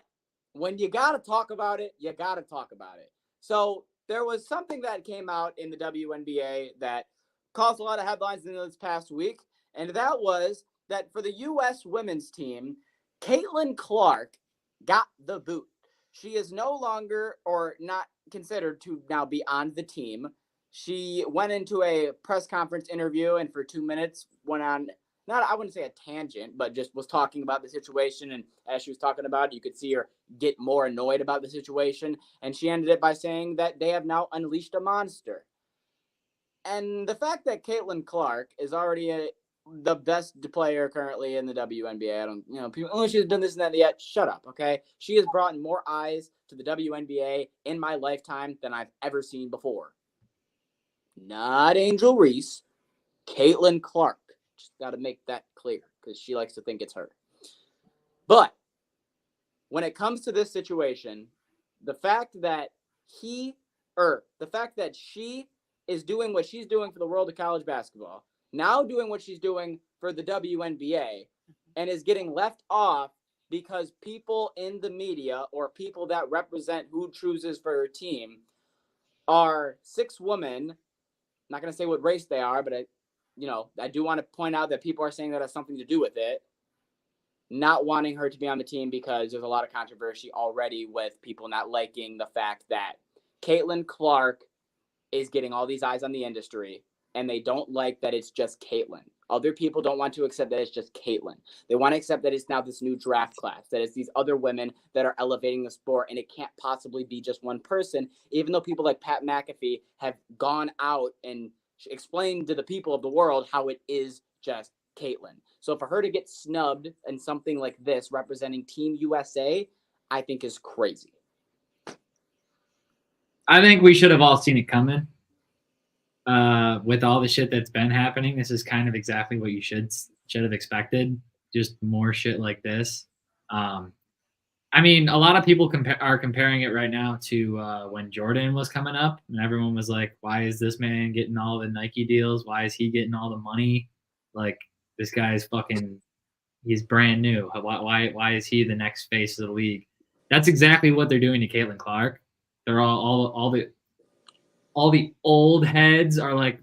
when you got to talk about it, you got to talk about it. So there was something that came out in the WNBA that caused a lot of headlines in this past week, and that was that for the U.S. women's team, Caitlin Clark got the boot. She is no longer or not considered to now be on the team. She went into a press conference interview and for 2 minutes went on, I wouldn't say a tangent, but just was talking about the situation. And as she was talking about it, you could see her get more annoyed about the situation. And she ended it by saying that they have now unleashed a monster. And the fact that Caitlin Clark is already the best player currently in the WNBA, I don't, people, oh, she's done this and that yet. Shut up, okay? She has brought more eyes to the WNBA in my lifetime than I've ever seen before. Not Angel Reese, Caitlin Clark. Just got to make that clear because she likes to think it's her. But when it comes to this situation, the fact that she is doing what she's doing for the world of college basketball, now doing what she's doing for the WNBA, and is getting left off because people in the media or people that represent who chooses for her team are 6 women. I'm not going to say what race they are, but I do want to point out that people are saying that has something to do with it. Not wanting her to be on the team because there's a lot of controversy already with people not liking the fact that Caitlin Clark is getting all these eyes on the industry, and they don't like that it's just Caitlin. Other people don't want to accept that it's just Caitlin. They want to accept that it's now this new draft class, that it's these other women that are elevating the sport, and it can't possibly be just one person, even though people like Pat McAfee have gone out and explained to the people of the world how it is just Caitlin. So for her to get snubbed in something like this representing Team USA, I think is crazy. I think we should have all seen it coming. With all the shit that's been happening, this is kind of exactly what you should have expected. Just more shit like this. I mean, a lot of people are comparing it right now to when Jordan was coming up, and everyone was like, "Why is this man getting all the Nike deals? Why is he getting all the money? Like, this guy's he's brand new. Why is he the next face of the league?" That's exactly what they're doing to Caitlin Clark. They're all the old heads are like,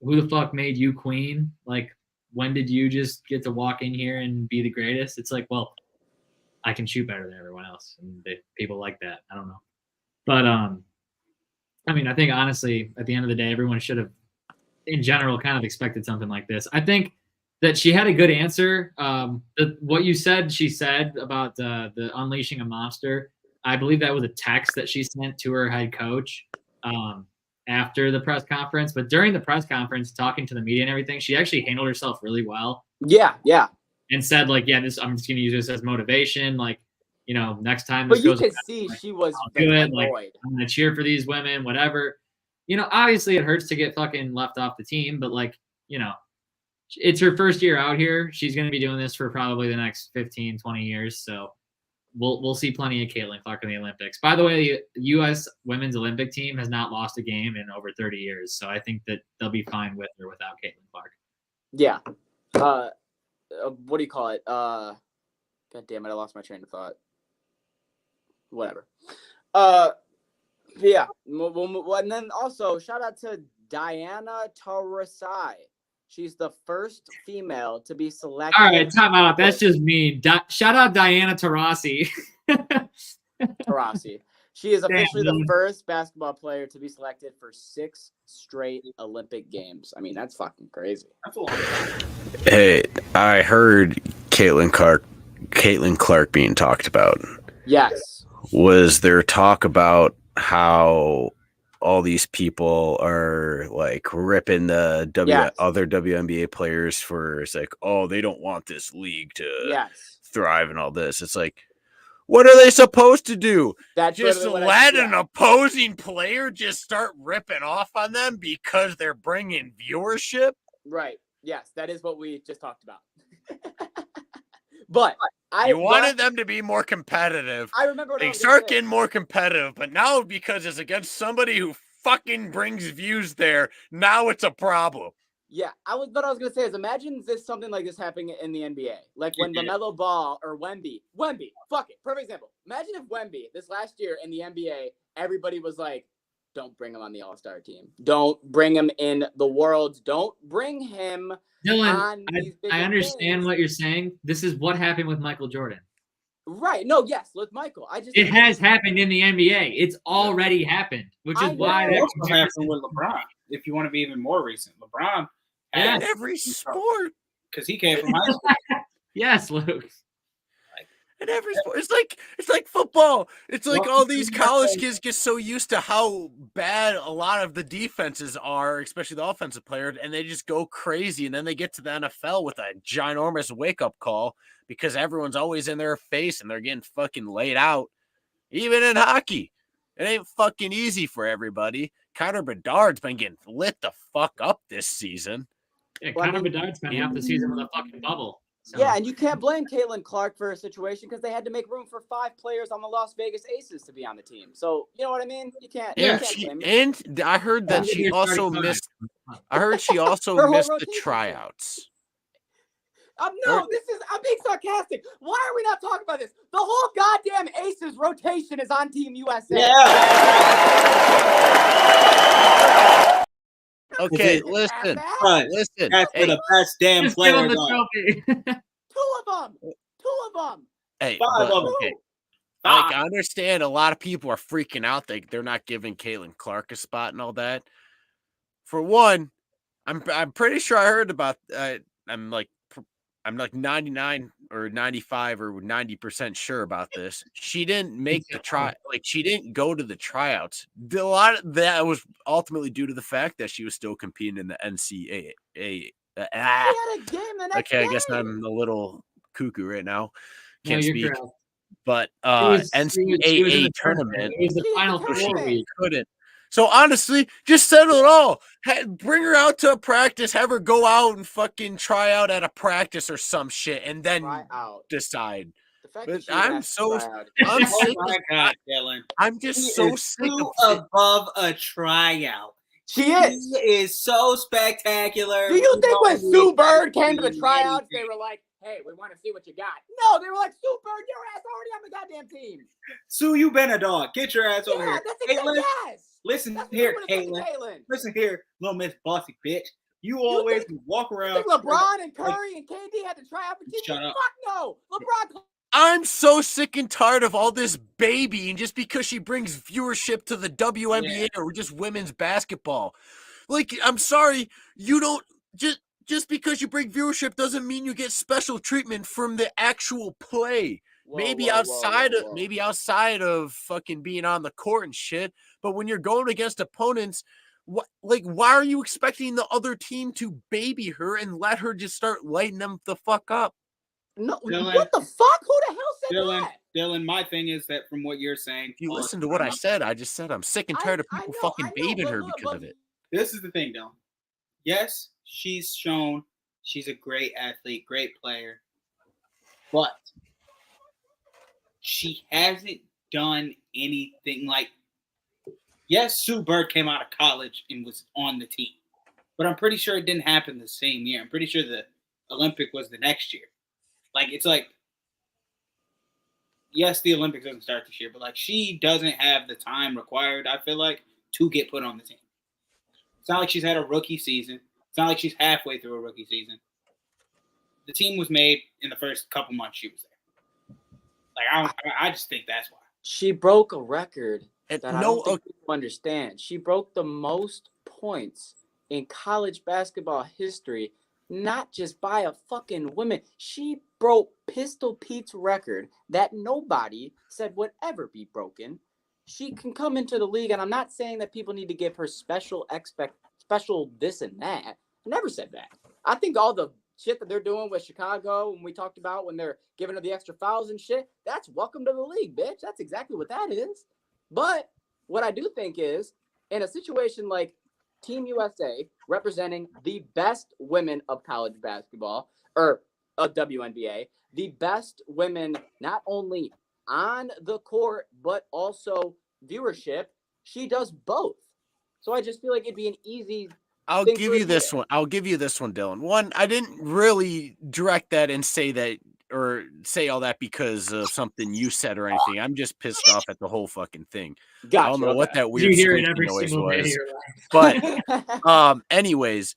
"Who the fuck made you queen?" Like, when did you just get to walk in here and be the greatest? It's like, well, I can shoot better than everyone else, and people like that. I don't know, but I mean, I think honestly, at the end of the day, everyone should have, in general, kind of expected something like this. I think that she had a good answer. What you said, she said about the unleashing a monster. I believe that was a text that she sent to her head coach after the press conference. But during the press conference, talking to the media and everything, she actually handled herself really well. Yeah. And said, like, yeah, I'm just going to use this as motivation. Like, next time But this you goes could bad, see like, she was I'll do it. Like, annoyed. I'm going to cheer for these women, whatever. Obviously it hurts to get fucking left off the team, but like, it's her first year out here. She's going to be doing this for probably the next 15, 20 years. So we'll see plenty of Caitlin Clark in the Olympics. By the way, the U.S. women's Olympic team has not lost a game in over 30 years. So I think that they'll be fine with or without Caitlin Clark. Yeah. What do you call it? God damn it, I lost my train of thought. Whatever. Yeah. And then also, shout out to Diana Taurasi. She's the first female to be selected. All right, time out. That's just mean. Shout out Diana Taurasi. Taurasi. She is officially the first basketball player to be selected for 6 straight Olympic Games. I mean, that's fucking crazy. That's a lot. Hey, I heard Caitlin Clark being talked about. Yes. Was there talk about how all these people are like ripping the other WNBA players for, it's like, oh, they don't want this league to thrive and all this? It's like, what are they supposed to do? Just let an opposing player just start ripping off on them because they're bringing viewership? Right. Yes, that is what we just talked about. But you wanted them to be more competitive. I remember they start getting more competitive, but now because it's against somebody who fucking brings views there, now it's a problem. Yeah, what I was gonna say is, imagine something like this happening in the NBA, like when LaMelo Ball or Wemby, fuck it, perfect example. Imagine if Wemby this last year in the NBA, everybody was like, don't bring him on the All-Star team, don't bring him in the Worlds, don't bring him. Dylan, I understand what you're saying. This is what happened with Michael Jordan. Right. No, yes, with Michael. It has happened in the NBA. It's already happened, which is why it also happened with LeBron. If you want to be even more recent, LeBron in every sport, because he came from high school. Yes, Luke. In every sport, it's like football. It's like all these college kids get so used to how bad a lot of the defenses are, especially the offensive player, and they just go crazy. And then they get to the NFL with a ginormous wake-up call because everyone's always in their face and they're getting fucking laid out. Even in hockey, it ain't fucking easy for everybody. Connor Bedard's been getting lit the fuck up this season. Yeah, Connor Bedard's been half the season with a fucking bubble. So. Yeah, and you can't blame Caitlin Clark for a situation because they had to make room for 5 players on the Las Vegas Aces to be on the team. So you know what I mean? You can't. Yeah, and I heard that she also missed. I heard she also missed the tryouts. No, I'm being sarcastic. Why are we not talking about this? The whole goddamn Aces rotation is on Team USA. Yeah. Okay, listen. That's for the best damn player. Two of them. Hey, 5 of them. Okay. Like, I understand a lot of people are freaking out. They're not giving Caitlin Clark a spot and all that. For one, I'm pretty sure I heard about. I'm like 99 or 95 or 90% sure about this. She didn't make the try. Like, she didn't go to the tryouts. A lot of that was ultimately due to the fact that she was still competing in the NCAA. She had a game the next okay, day. I guess I'm a little cuckoo right now. Can't no, speak. Correct. But NCAA tournament. It was the final four. She couldn't. So honestly, just settle it all. Bring her out to a practice, have her go out and fucking try out at a practice or some shit, and then decide. But I'm so I'm sick. Oh my God, Dylan. I'm just so sick of above a tryout. She is. She is so spectacular. Do you think when Sue Bird came to the tryouts, they were like, hey, we want to see what you got? No, they were like, Sue Bird, your ass already on the goddamn team. Sue, you been a dog. Get your ass over here. That's exactly, Caitlin, listen here, Caitlin. Listen here, little Miss Bossy bitch. You always walk I around. think LeBron and Curry and KD had to try out for teams. Shut up. Fuck no. LeBron. I'm so sick and tired of all this baby, and just because she brings viewership to the WNBA or just women's basketball. Like, I'm sorry, you don't just because you bring viewership doesn't mean you get special treatment from the actual play. Maybe outside of fucking being on the court and shit, but when you're going against opponents, why are you expecting the other team to baby her and let her just start lighting them the fuck up? No, Dylan, what the fuck? Who the hell said that? Dylan, my thing is that from what you're saying, If you listen to what I said, I just said I'm sick and tired of people fucking babying her because of it. This is the thing, Dylan. Yes, she's shown she's a great athlete, great player, but she hasn't done anything like. Yes, Sue Bird came out of college and was on the team, but I'm pretty sure it didn't happen the same year. I'm pretty sure the Olympic was the next year. Like, it's like, yes, the Olympics doesn't start this year, but like, she doesn't have the time required, I feel like, to get put on the team. It's not like she's had a rookie season. It's not like she's halfway through a rookie season. The team was made in the first couple months she was there. Like, I just think that's why. She broke a record that I No, don't think people understand. She broke the most points in college basketball history, not just by a fucking woman. She broke Pistol Pete's record that nobody said would ever be broken. She can come into the league, and I'm not saying that people need to give her special this and that. I never said that. I think all the shit that they're doing with Chicago, when we talked about when they're giving her the extra fouls and shit, that's welcome to the league, bitch. That's exactly what that is. But what I do think is, in a situation like Team USA representing the best women of college basketball, or WNBA, the best women not only on the court, but also viewership, she does both. So I just feel like it'd be an easy I'll give you this one. I'll give you this one, Dylan. One, I didn't really direct that and say that or say all that because of something you said or anything. I'm just pissed off at the whole fucking thing. Gotcha, I don't know what that weird You hear it squeaky every noise single day of was. your life. But anyways,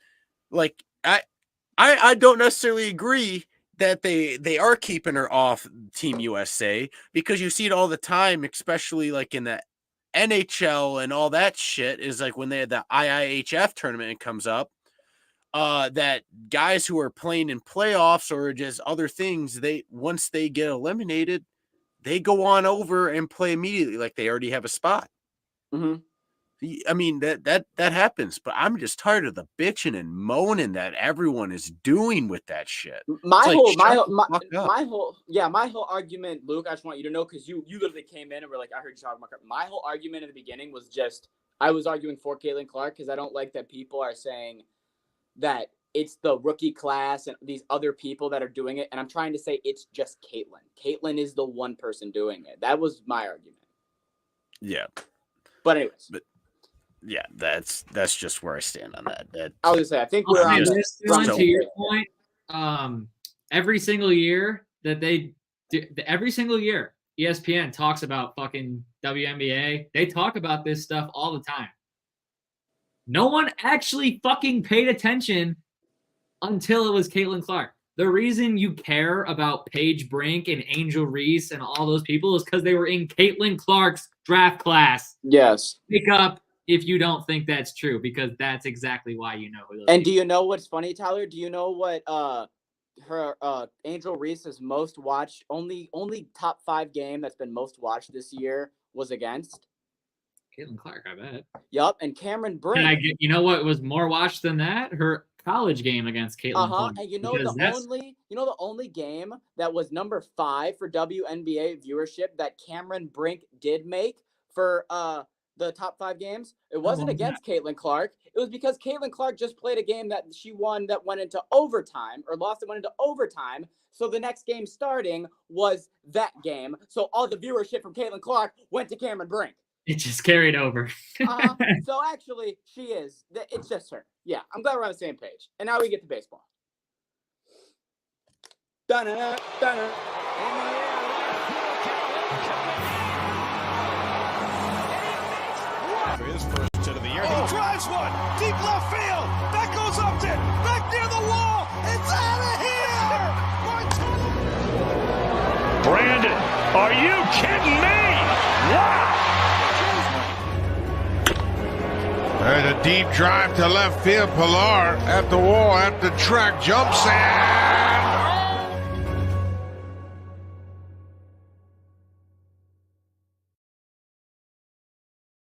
like I don't necessarily agree that they are keeping her off Team USA because you see it all the time, especially like in the NHL and all that shit, is like when they had the IIHF tournament comes up, that guys who are playing in playoffs or just other things, once they get eliminated, they go on over and play immediately like they already have a spot. Mm-hmm. I mean, that happens, but I'm just tired of the bitching and moaning that everyone is doing with that shit. My Like, whole argument, Luke, I just want you to know, because you literally came in and were like, I heard you talking about. My whole argument in the beginning was just, I was arguing for Caitlin Clark because I don't like that people are saying that it's the rookie class and these other people that are doing it. And I'm trying to say it's just Caitlin. Caitlin is the one person doing it. That was my argument. Yeah. But anyways. Yeah, that's just where I stand on that. I was gonna say, I think we're on to your point. Every single year that they do, every single year ESPN talks about fucking WNBA. They talk about this stuff all the time. No one actually fucking paid attention until it was Caitlin Clark. The reason you care about Paige Brink and Angel Reese and all those people is because they were in Caitlin Clark's draft class. Yes. Pick up if you don't think that's true, because that's exactly why you know who those And people do you know what's funny, Tyler? Do you know what her Angel Reese's most watched only top 5 game that's been most watched this year was against? Caitlin Clark, I bet. Yup, and Cameron Brink. And you know what was more watched than that? Her college game against Caitlin Clark. And you know the only game that was number 5 for WNBA viewership that Cameron Brink did make for the top 5 games, it wasn't against Caitlin Clark. It was because Caitlin Clark just played a game that she won that went into overtime, or lost and went into overtime. So the next game starting was that game. So all the viewership from Caitlin Clark went to Cameron Brink. It just carried over. So actually, she is. It's just her. Yeah, I'm glad we're on the same page. And now we get to baseball. Dunna, dunna. For his first hit of the year, he drives one deep left field. That goes Goes up to back near the wall. It's out of here. Brandon, are you kidding me? Wow. And a deep drive to left field. Pilar at the wall, at the track, jumps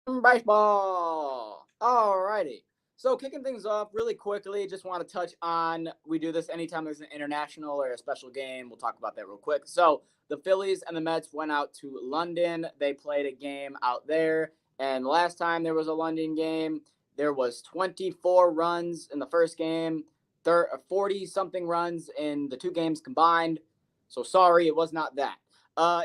and baseball. Alrighty. So kicking things off really quickly, just want to touch on, we do this anytime there's an international or a special game. We'll talk about that real quick. So the Phillies and the Mets went out to London. They played a game out there. And last time there was a London game, there was 24 runs in the first game, 40-something runs in the two games combined. So sorry, it was not that.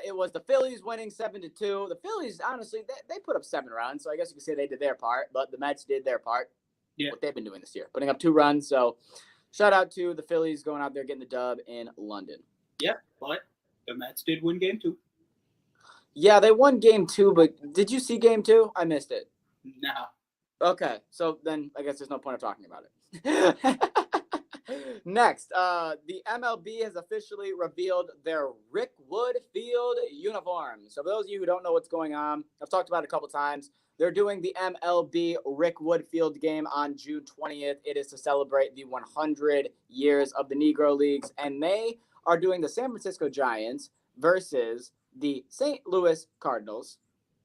It was the Phillies winning 7-2. The Phillies, honestly, they put up 7 runs, so I guess you could say they did their part, but the Mets did their part. Yeah. What they've been doing this year, putting up 2 runs. So shout out to the Phillies going out there getting the dub in London. Yeah, but the Mets did win game 2. Yeah, they won game 2, but did you see game 2? I missed it. No. Okay, so then I guess there's no point of talking about it. Next, the MLB has officially revealed their Rick Wood Field uniforms. So for those of you who don't know what's going on, I've talked about it a couple times. They're doing the MLB Rick Wood Field game on June 20th. It is to celebrate the 100 years of the Negro Leagues, and they are doing the San Francisco Giants versus the St. Louis Cardinals,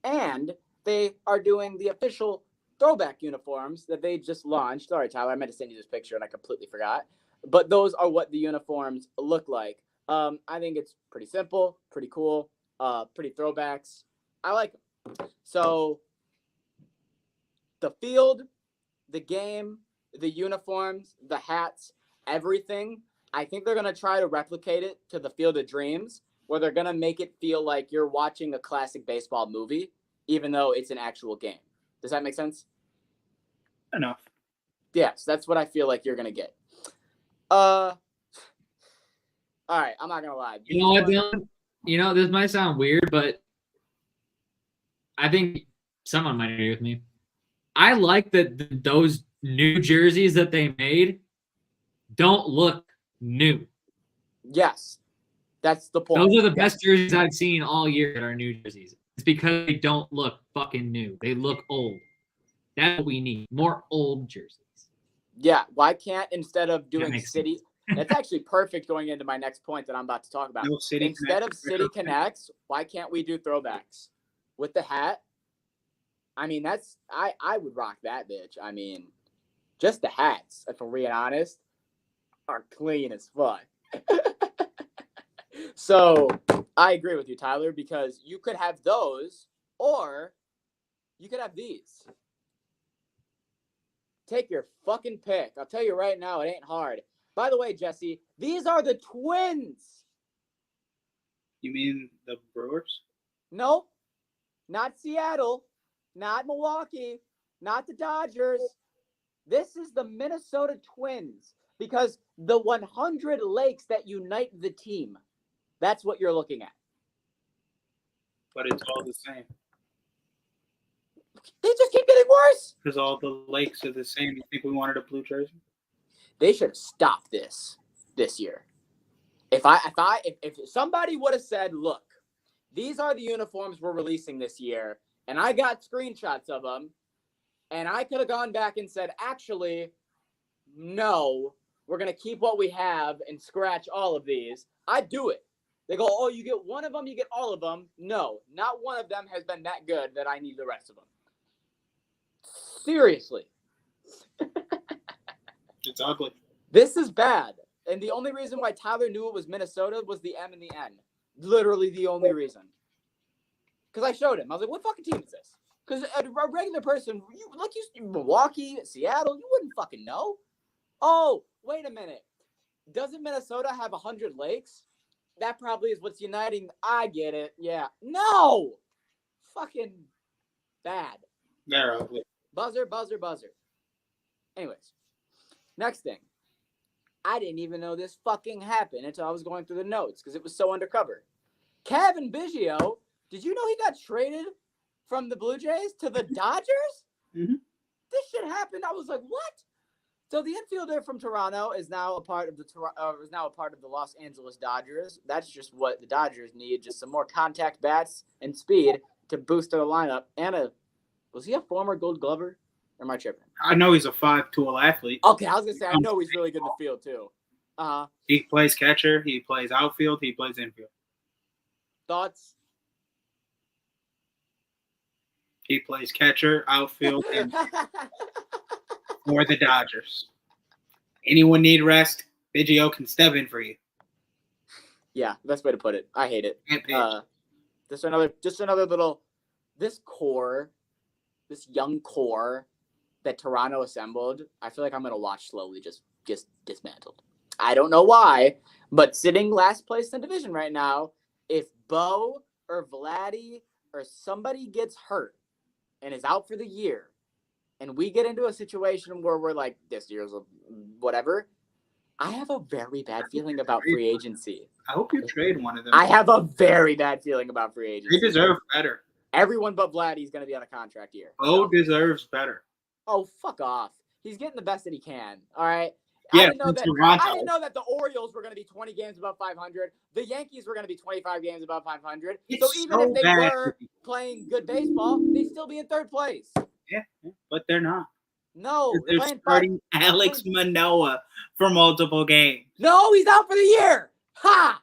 and they are doing the official throwback uniforms that they just launched. Sorry, Tyler, I meant to send you this picture and I completely forgot. But those are what the uniforms look like. I think it's pretty simple, pretty cool, pretty throwbacks. I like them. So the field, the game, the uniforms, the hats, everything, I think they're going to try to replicate it to the Field of Dreams, where they're going to make it feel like you're watching a classic baseball movie, even though it's an actual game. Does that make sense? Enough. Yes, that's what I feel like you're going to get. All right, I'm not going to lie. You know what, Dylan? You know, this might sound weird, but I think someone might agree with me. I like that those new jerseys that they made don't look new. Yes, that's the point. Those are the best jerseys I've seen all year that are new jerseys. It's because they don't look fucking new. They look old. That's what we need. More old jerseys. Yeah. Why can't, instead of doing City, that's actually perfect going into my next point that I'm about to talk about. No City instead of City Connects, why can't we do throwbacks? With the hat? I mean, that's, I would rock that bitch. I mean, just the hats, if we're being honest, are clean as fuck. So I agree with you, Tyler, because you could have those or you could have these. Take your fucking pick. I'll tell you right now, it ain't hard. By the way, Jesse, these are the Twins. You mean the Brewers? No, not Seattle, not Milwaukee, not the Dodgers. This is the Minnesota Twins, because the 100 lakes that unite the team. That's what you're looking at. But it's all the same. They just keep getting worse. Because all the lakes are the same. You think we wanted a blue jersey? They should have stopped this year. If somebody would have said, look, these are the uniforms we're releasing this year, and I got screenshots of them, and I could have gone back and said, actually, no, we're going to keep what we have and scratch all of these, I'd do it. They go, oh, you get one of them, you get all of them. No, not one of them has been that good that I need the rest of them. Seriously. It's ugly. This is bad. And the only reason why Tyler knew it was Minnesota was the M and the N. Literally the only reason. Because I showed him. I was like, what fucking team is this? Because a regular person, Milwaukee, Seattle, you wouldn't fucking know. Oh, wait a minute. Doesn't Minnesota have 100 lakes? That probably is what's uniting. I get it. Yeah. No! Fucking bad. They're ugly. Buzzer. Anyways, next thing. I didn't even know this fucking happened until I was going through the notes because it was so undercover. Kevin Biggio, did you know he got traded from the Blue Jays to the Dodgers? Mm-hmm. This shit happened. I was like, what? So the infielder from Toronto is now a part of the Los Angeles Dodgers. That's just what the Dodgers need, just some more contact bats and speed to boost their lineup. Was he a former Gold Glover? Or am I tripping? I know he's a 5'2" athlete. Okay, I was gonna say I know he's really good in the field too. He plays catcher. He plays outfield. He plays infield. Thoughts? He plays catcher, outfield, and for the Dodgers. Anyone need rest? Biggio can step in for you. Yeah, best way to put it. I hate it. Can't pitch. Just another little this young core that Toronto assembled. I feel like I'm gonna watch slowly just dismantled. I don't know why, but sitting last place in the division right now, if Bo or Vladdy or somebody gets hurt and is out for the year, and we get into a situation where we're like, this year's whatever, I have a very bad feeling about free agency. I hope you trade one of them. I have a very bad feeling about free agency. They deserve better. Everyone but Vladdy is going to be on a contract year. Bo deserves better. Oh, fuck off. He's getting the best that he can. All right. Yeah, I didn't know that the Orioles were going to be 20 games above 500. The Yankees were going to be 25 games above 500. So even if they were playing good baseball, they'd still be in third place. Yeah, but they're not. No, they're starting Alex Manoah for multiple games. No, he's out for the year. Ha!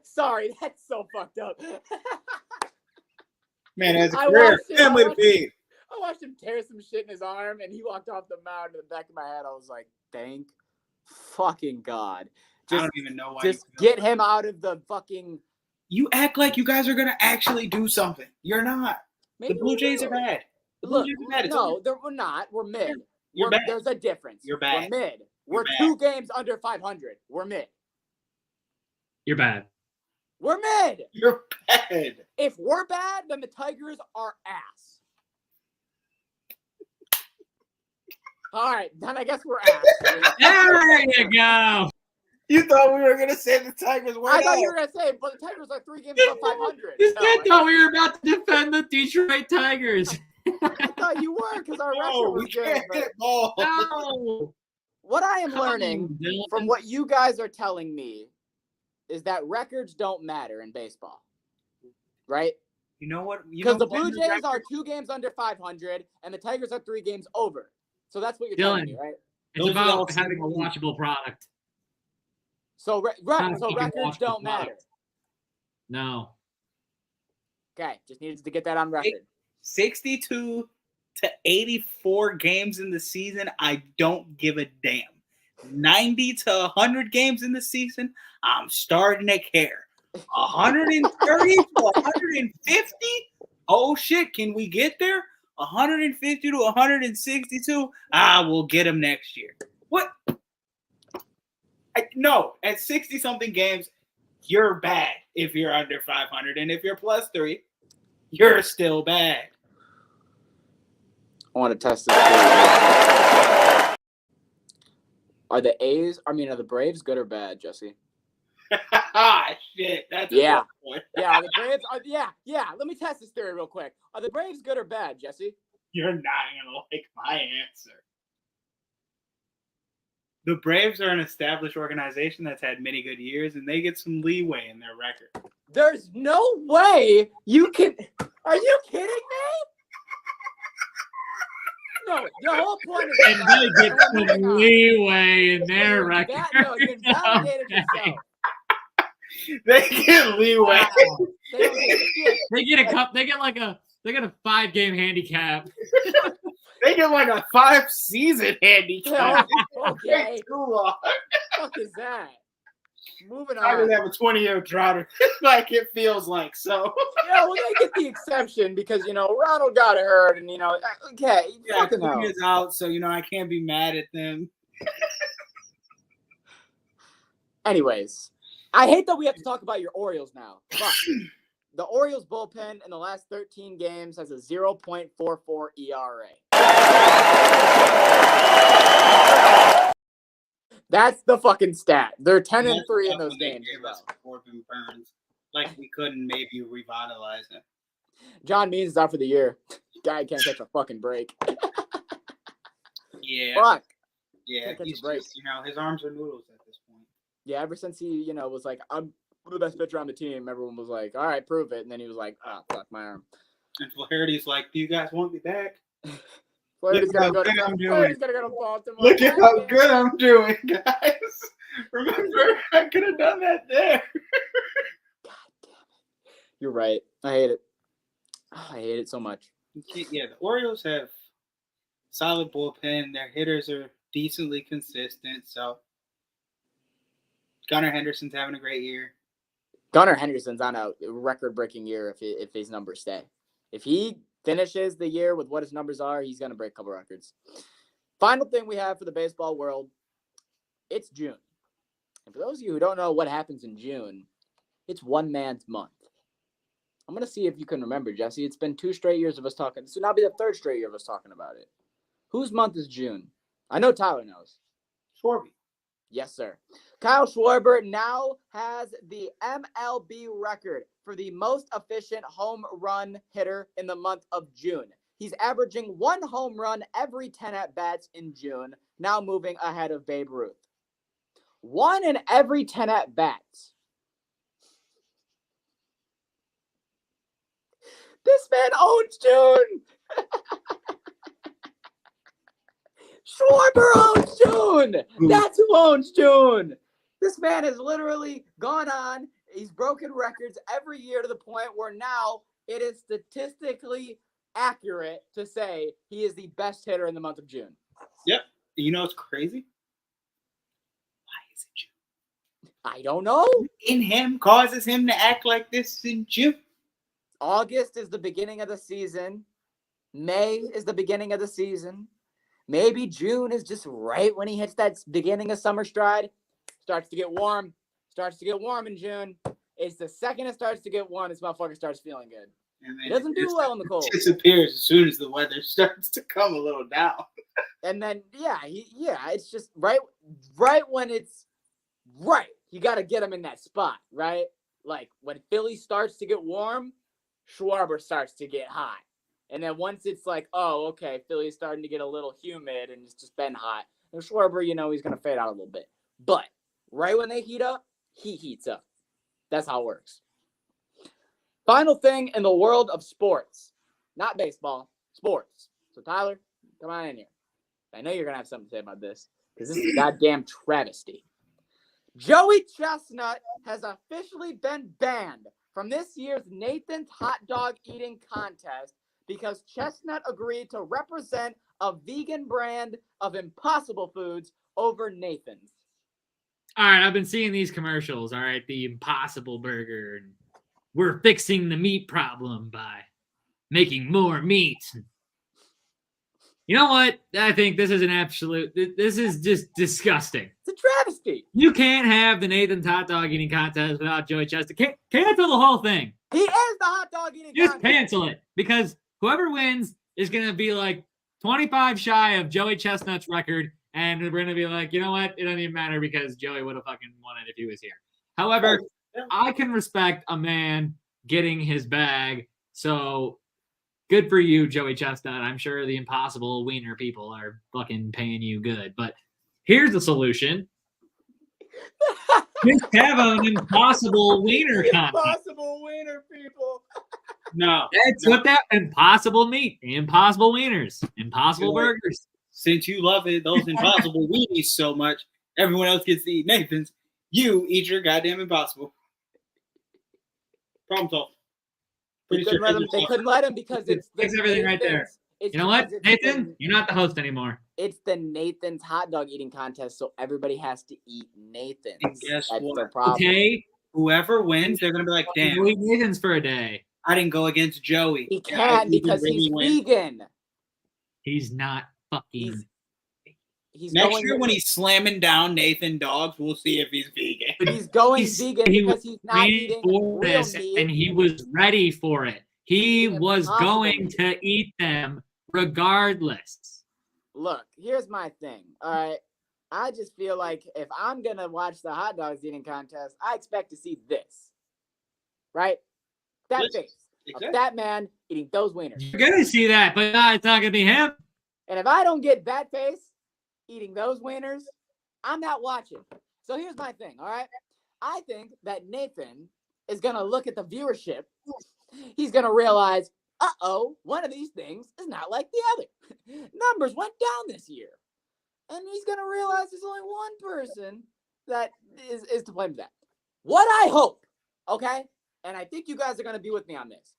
Sorry, that's so fucked up. Man, as a career, family to be. I watched him tear some shit in his arm, and he walked off the mound. In the back of my head, I was like, "Thank fucking God!" I don't even know why. Just get him out of the fucking. You act like you guys are gonna actually do something. You're not. Maybe the Blue Jays are bad. Look, no, we're not. We're mid. You're bad. There's a difference. You're bad. We're mid. We're 2 games under 500. We're mid. You're bad. We're mid. You're bad. If we're bad, then the Tigers are ass. All right, then I guess we're ass. There you go. You thought we were gonna say the Tigers were? I thought you were gonna say, but the Tigers are 3 games above 500. I thought we were about to defend the Detroit Tigers. I thought you were because our record was good. No. What I am learning from what you guys are telling me is that records don't matter in baseball, right? You know what? Because the Blue Jays are 2 games under 500, and the Tigers are 3 games over. So that's what you're telling me, right? It's about having a watchable product. So records don't matter. No. Okay, just needed to get that on record. 62 to 84 games in the season, I don't give a damn. 90 to 100 games in the season, I'm starting to care. 130 to 150? Oh shit, can we get there? 150 to 162? We'll get them next year. What? No, at 60-something games, you're bad if you're under 500. And if you're +3, you're still bad. I want to test this. Are the Braves good or bad, Jesse? Shit, that's yeah. A point. Yeah, the Braves are, yeah. Let me test this theory real quick. Are the Braves good or bad, Jesse? You're not gonna like my answer. The Braves are an established organization that's had many good years, and they get some leeway in their record. There's no way you can. Are you kidding me? No, the whole point is and they get some leeway in their record. No, you invalidated yourself. They get leeway. Wow. They get a cup. They get a 5-game handicap. They get like a 5-season handicap. Okay. Too long. What the fuck is that? Moving on. I just have a 20-year drought, like it feels like. So yeah, well, they get the exception because Ronald got hurt, and okay, yeah, is out, so I can't be mad at them. Anyways, I hate that we have to talk about your Orioles now, but the Orioles bullpen in the last 13 games has a 0.44 ERA. That's the fucking stat. They're 10-3 in those games. Corbin Burns, like we couldn't maybe revitalize him. John Means is out for the year. Guy can't catch a fucking break. Yeah. Fuck. Yeah, Can't catch he's a break. just, his arms are noodles at this point. Yeah, ever since he, was like, I'm the best pitcher on the team, everyone was like, all right, prove it. And then he was like, oh, fuck my arm. And Flaherty's like, do you guys want me back? Flaherty's Look got to how go to good I'm doing. Flaherty's got to go to Baltimore. Look at how good I'm doing, guys. Remember, I could have done that there. God damn it. You're right. I hate it. Oh, I hate it so much. Yeah, the Orioles have solid bullpen. Their hitters are decently consistent. So Gunnar Henderson's having a great year. Gunnar Henderson's on a record-breaking year if his numbers stay. If he finishes the year with what his numbers are, he's going to break a couple records. Final thing we have for the baseball world, it's June. And for those of you who don't know what happens in June, it's one man's month. I'm going to see if you can remember, Jesse. It's been 2 straight years of us talking. This will now be the 3rd straight year of us talking about it. Whose month is June? I know Tyler knows. Schwarber. Yes, sir. Kyle Schwarber now has the MLB record for the most efficient home run hitter in the month of June. He's averaging 1 home run every 10 at-bats in June, now moving ahead of Babe Ruth. 1 in every 10 at-bats. This man owns June. Schwarber owns June. That's who owns June. This man has literally gone on. He's broken records every year to the point where now it is statistically accurate to say he is the best hitter in the month of June. Yep. You know what's crazy? Why is it June? I don't know. In him causes him to act like this in June. August is the beginning of the season. May is the beginning of the season. Maybe June is just right when he hits that beginning of summer stride. Starts to get warm. Starts to get warm in June. It's the second it starts to get warm, this motherfucker starts feeling good. And then He doesn't do well in the cold. It disappears as soon as the weather starts to come a little down. And then, it's just right when it's right. You got to get him in that spot, right? Like when Philly starts to get warm, Schwarber starts to get hot. And then once it's like, oh, okay, Philly's starting to get a little humid and it's just been hot. And Schwarber, he's going to fade out a little bit. But right when they heat up, he heats up. That's how it works. Final thing in the world of sports. Not baseball, sports. So, Tyler, come on in here. I know you're going to have something to say about this because this is a goddamn travesty. Joey Chestnut has officially been banned from this year's Nathan's Hot Dog Eating Contest because Chestnut agreed to represent a vegan brand of Impossible Foods over Nathan's. All right, I've been seeing these commercials, all right, the Impossible Burger. And we're fixing the meat problem by making more meat. You know what? I think this is this is just disgusting. It's a travesty. You can't have the Nathan's Hot Dog Eating Contest without Joey Chestnut. Cancel the whole thing. He is the hot dog eating Just contest. cancel it because whoever wins is going to be like 25 shy of Joey Chestnut's record. And we're going to be like, you know what? It doesn't even matter because Joey would have fucking won it if he was here. However, I can respect a man getting his bag. So good for you, Joey Chestnut. I'm sure the Impossible Wiener people are fucking paying you good. But here's the solution. Just have an Impossible Wiener contest. Impossible Wiener people. No. That's what that Impossible meat. Impossible Wieners. Impossible Sure. Burgers. Since you love it, those Impossible weenies so much, everyone else gets to eat Nathan's. You eat your goddamn Impossible. Problem solved. They couldn't let him because it's the everything right there. It's You know what, because it's Nathan? You're not the host anymore. It's the Nathan's hot dog eating contest, so everybody has to eat Nathan's. And guess That's what? the problem. Okay. Whoever wins, they're gonna be like, damn, Go eat Nathan's for a day. I didn't go against Joey. He Yeah, can't he because really he's win. vegan. He's not fucking. He's Next going, year when he's slamming down Nathan Dogs, we'll see if he's vegan. he's going vegan he because he's not ran eating for real this, meat. and he was ready for it. He was Impossible going meat. to eat them regardless. Look, here's my thing. All right. I just feel like if I'm going to watch the hot dogs eating contest, I expect to see this. Right? That Yes, face exactly. of that man eating those wieners. You're gonna see that, but it's not gonna be him. And if I don't get that face, eating those wieners, I'm not watching. So here's my thing, all right? I think that Nathan is going to look at the viewership. He's going to realize, one of these things is not like the other. Numbers went down this year. And he's going to realize there's only one person that is to blame for that. What I hope, okay, and I think you guys are going to be with me on this.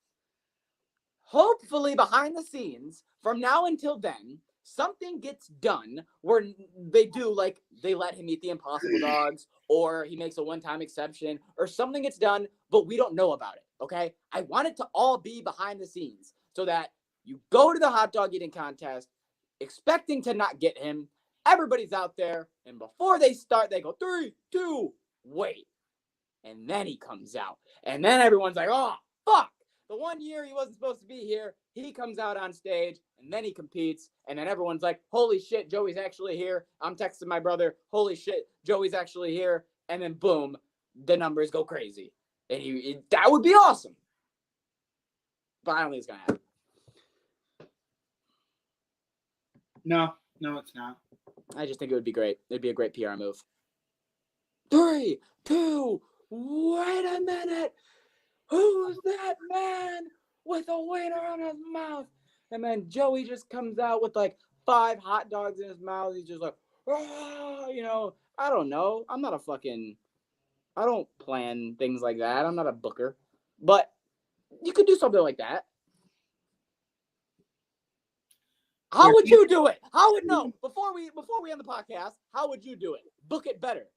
Hopefully, behind the scenes, from now until then, something gets done where they do, like, they let him eat the Impossible Dogs, or he makes a one-time exception, or something gets done, but we don't know about it, okay? I want it to all be behind the scenes so that you go to the hot dog eating contest expecting to not get him. Everybody's out there, and before they start, they go, 3, 2, wait. And then he comes out. And then everyone's like, oh, fuck. The one year he wasn't supposed to be here, he comes out on stage, and then he competes, and then everyone's like, holy shit, Joey's actually here. I'm texting my brother, holy shit, Joey's actually here. And then boom, the numbers go crazy. And that would be awesome. But I don't think it's going to happen. No, it's not. I just think it would be great. It'd be a great PR move. 3, 2, wait a minute. Who's that man with a wiener on his mouth? And then Joey just comes out with like 5 hot dogs in his mouth. He's just like, I don't know. I don't plan things like that. I'm not a booker. But you could do something like that. How would you do it? Before we end the podcast, how would you do it? Book it better.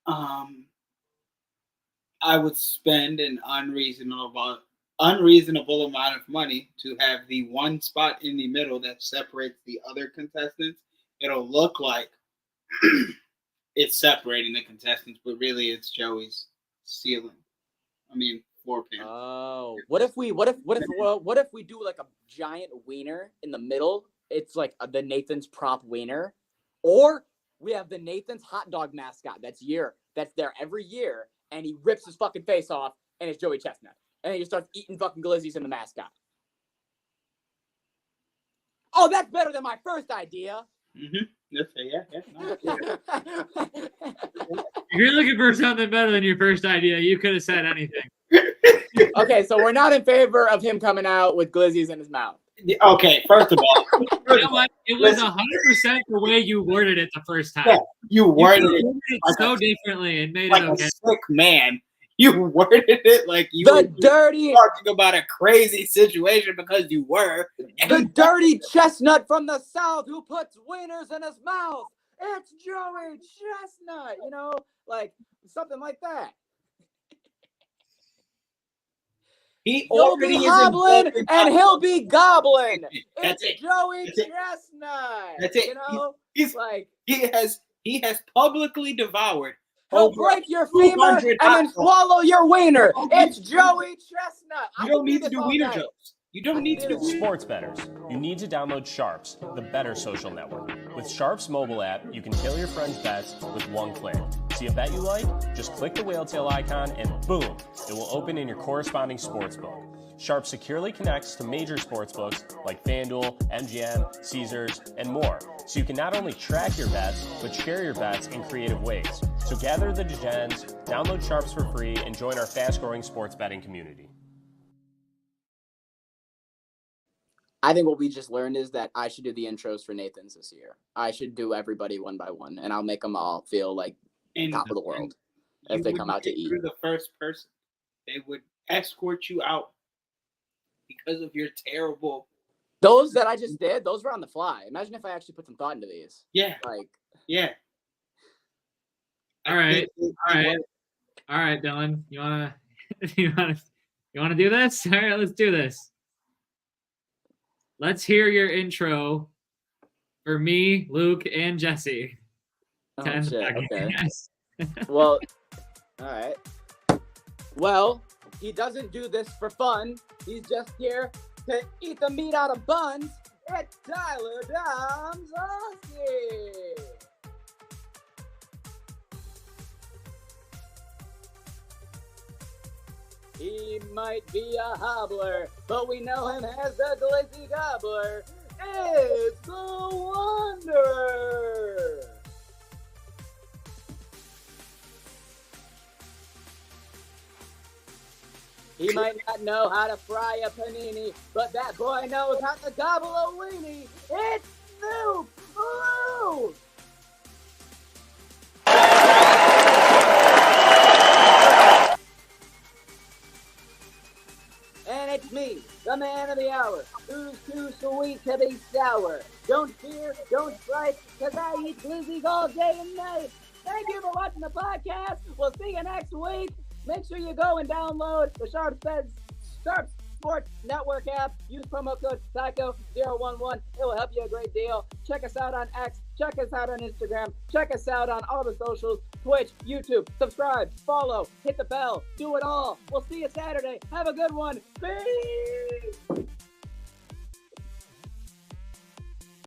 I would spend an unreasonable amount of money to have the one spot in the middle that separates the other contestants. It'll look like it's separating the contestants, but really it's Joey's ceiling. Floor pan. Oh, what if we do like a giant wiener in the middle? It's like the Nathan's prop wiener, or we have the Nathan's hot dog mascot that's there every year, and he rips his fucking face off, and it's Joey Chestnut, and he just starts eating fucking glizzies in the mascot. Oh, that's better than my first idea. Mm-hmm. If you're looking for something better than your first idea, you could have said anything. Okay, so we're not in favor of him coming out with glizzies in his mouth. Okay, first of all, you know what? It was 100% the way you worded it the first time. Yeah, you worded it like so differently and made like it okay. a sick man. You worded it like you were dirty talking about a crazy situation because you were. The dirty chestnut from the South who puts wieners in his mouth. It's Joey Chestnut, like something like that. He'll be hobbling and he'll be gobbling. That's it's it. Joey That's it. Chestnut. That's it. He's like he has publicly devoured. He'll break your femur and then swallow your wiener. It's Joey Chestnut. You don't need to do wiener jokes. You don't need to do Sports bettors, you need to download Sharps, the better social network. With Sharps mobile app, you can tail your friends' bets with one click. See a bet you like? Just click the whale tail icon and boom, it will open in your corresponding sportsbook. Sharps securely connects to major sportsbooks like FanDuel, MGM, Caesars, and more, so you can not only track your bets, but share your bets in creative ways. So gather the degens, download Sharps for free, and join our fast-growing sports betting community. I think what we just learned is that I should do the intros for Nathan's this year. I should do everybody one by one, and I'll make them all feel like top of the world if they come out to eat. You're the first person. They would escort you out because of your terrible. Those that I just did, those were on the fly. Imagine if I actually put some thought into these. Yeah. Yeah. All right, Dylan. You wanna do this? All right, let's do this. Let's hear your intro for me, Luke, and Jesse. Oh, shit. Okay. Yes. Well, all right. Well, he doesn't do this for fun. He's just here to eat the meat out of buns. It's Tyler Domzowski. He might be a hobbler, but we know him as the glizzy gobbler. It's the Wanderer. He might not know how to fry a panini, but that boy knows how to gobble a weenie. It's Snoop! Ooh! And it's me, the man of the hour, who's too sweet to be sour. Don't fear, don't fright, because I eat glizzies all day and night. Thank you for watching the podcast. We'll see you next week. Make sure you go and download the Sharp Sports Network app. Use promo code Psycho011. It will help you a great deal. Check us out on X. Check us out on Instagram. Check us out on all the socials. Twitch, YouTube. Subscribe, follow, hit the bell. Do it all. We'll see you Saturday. Have a good one. Peace.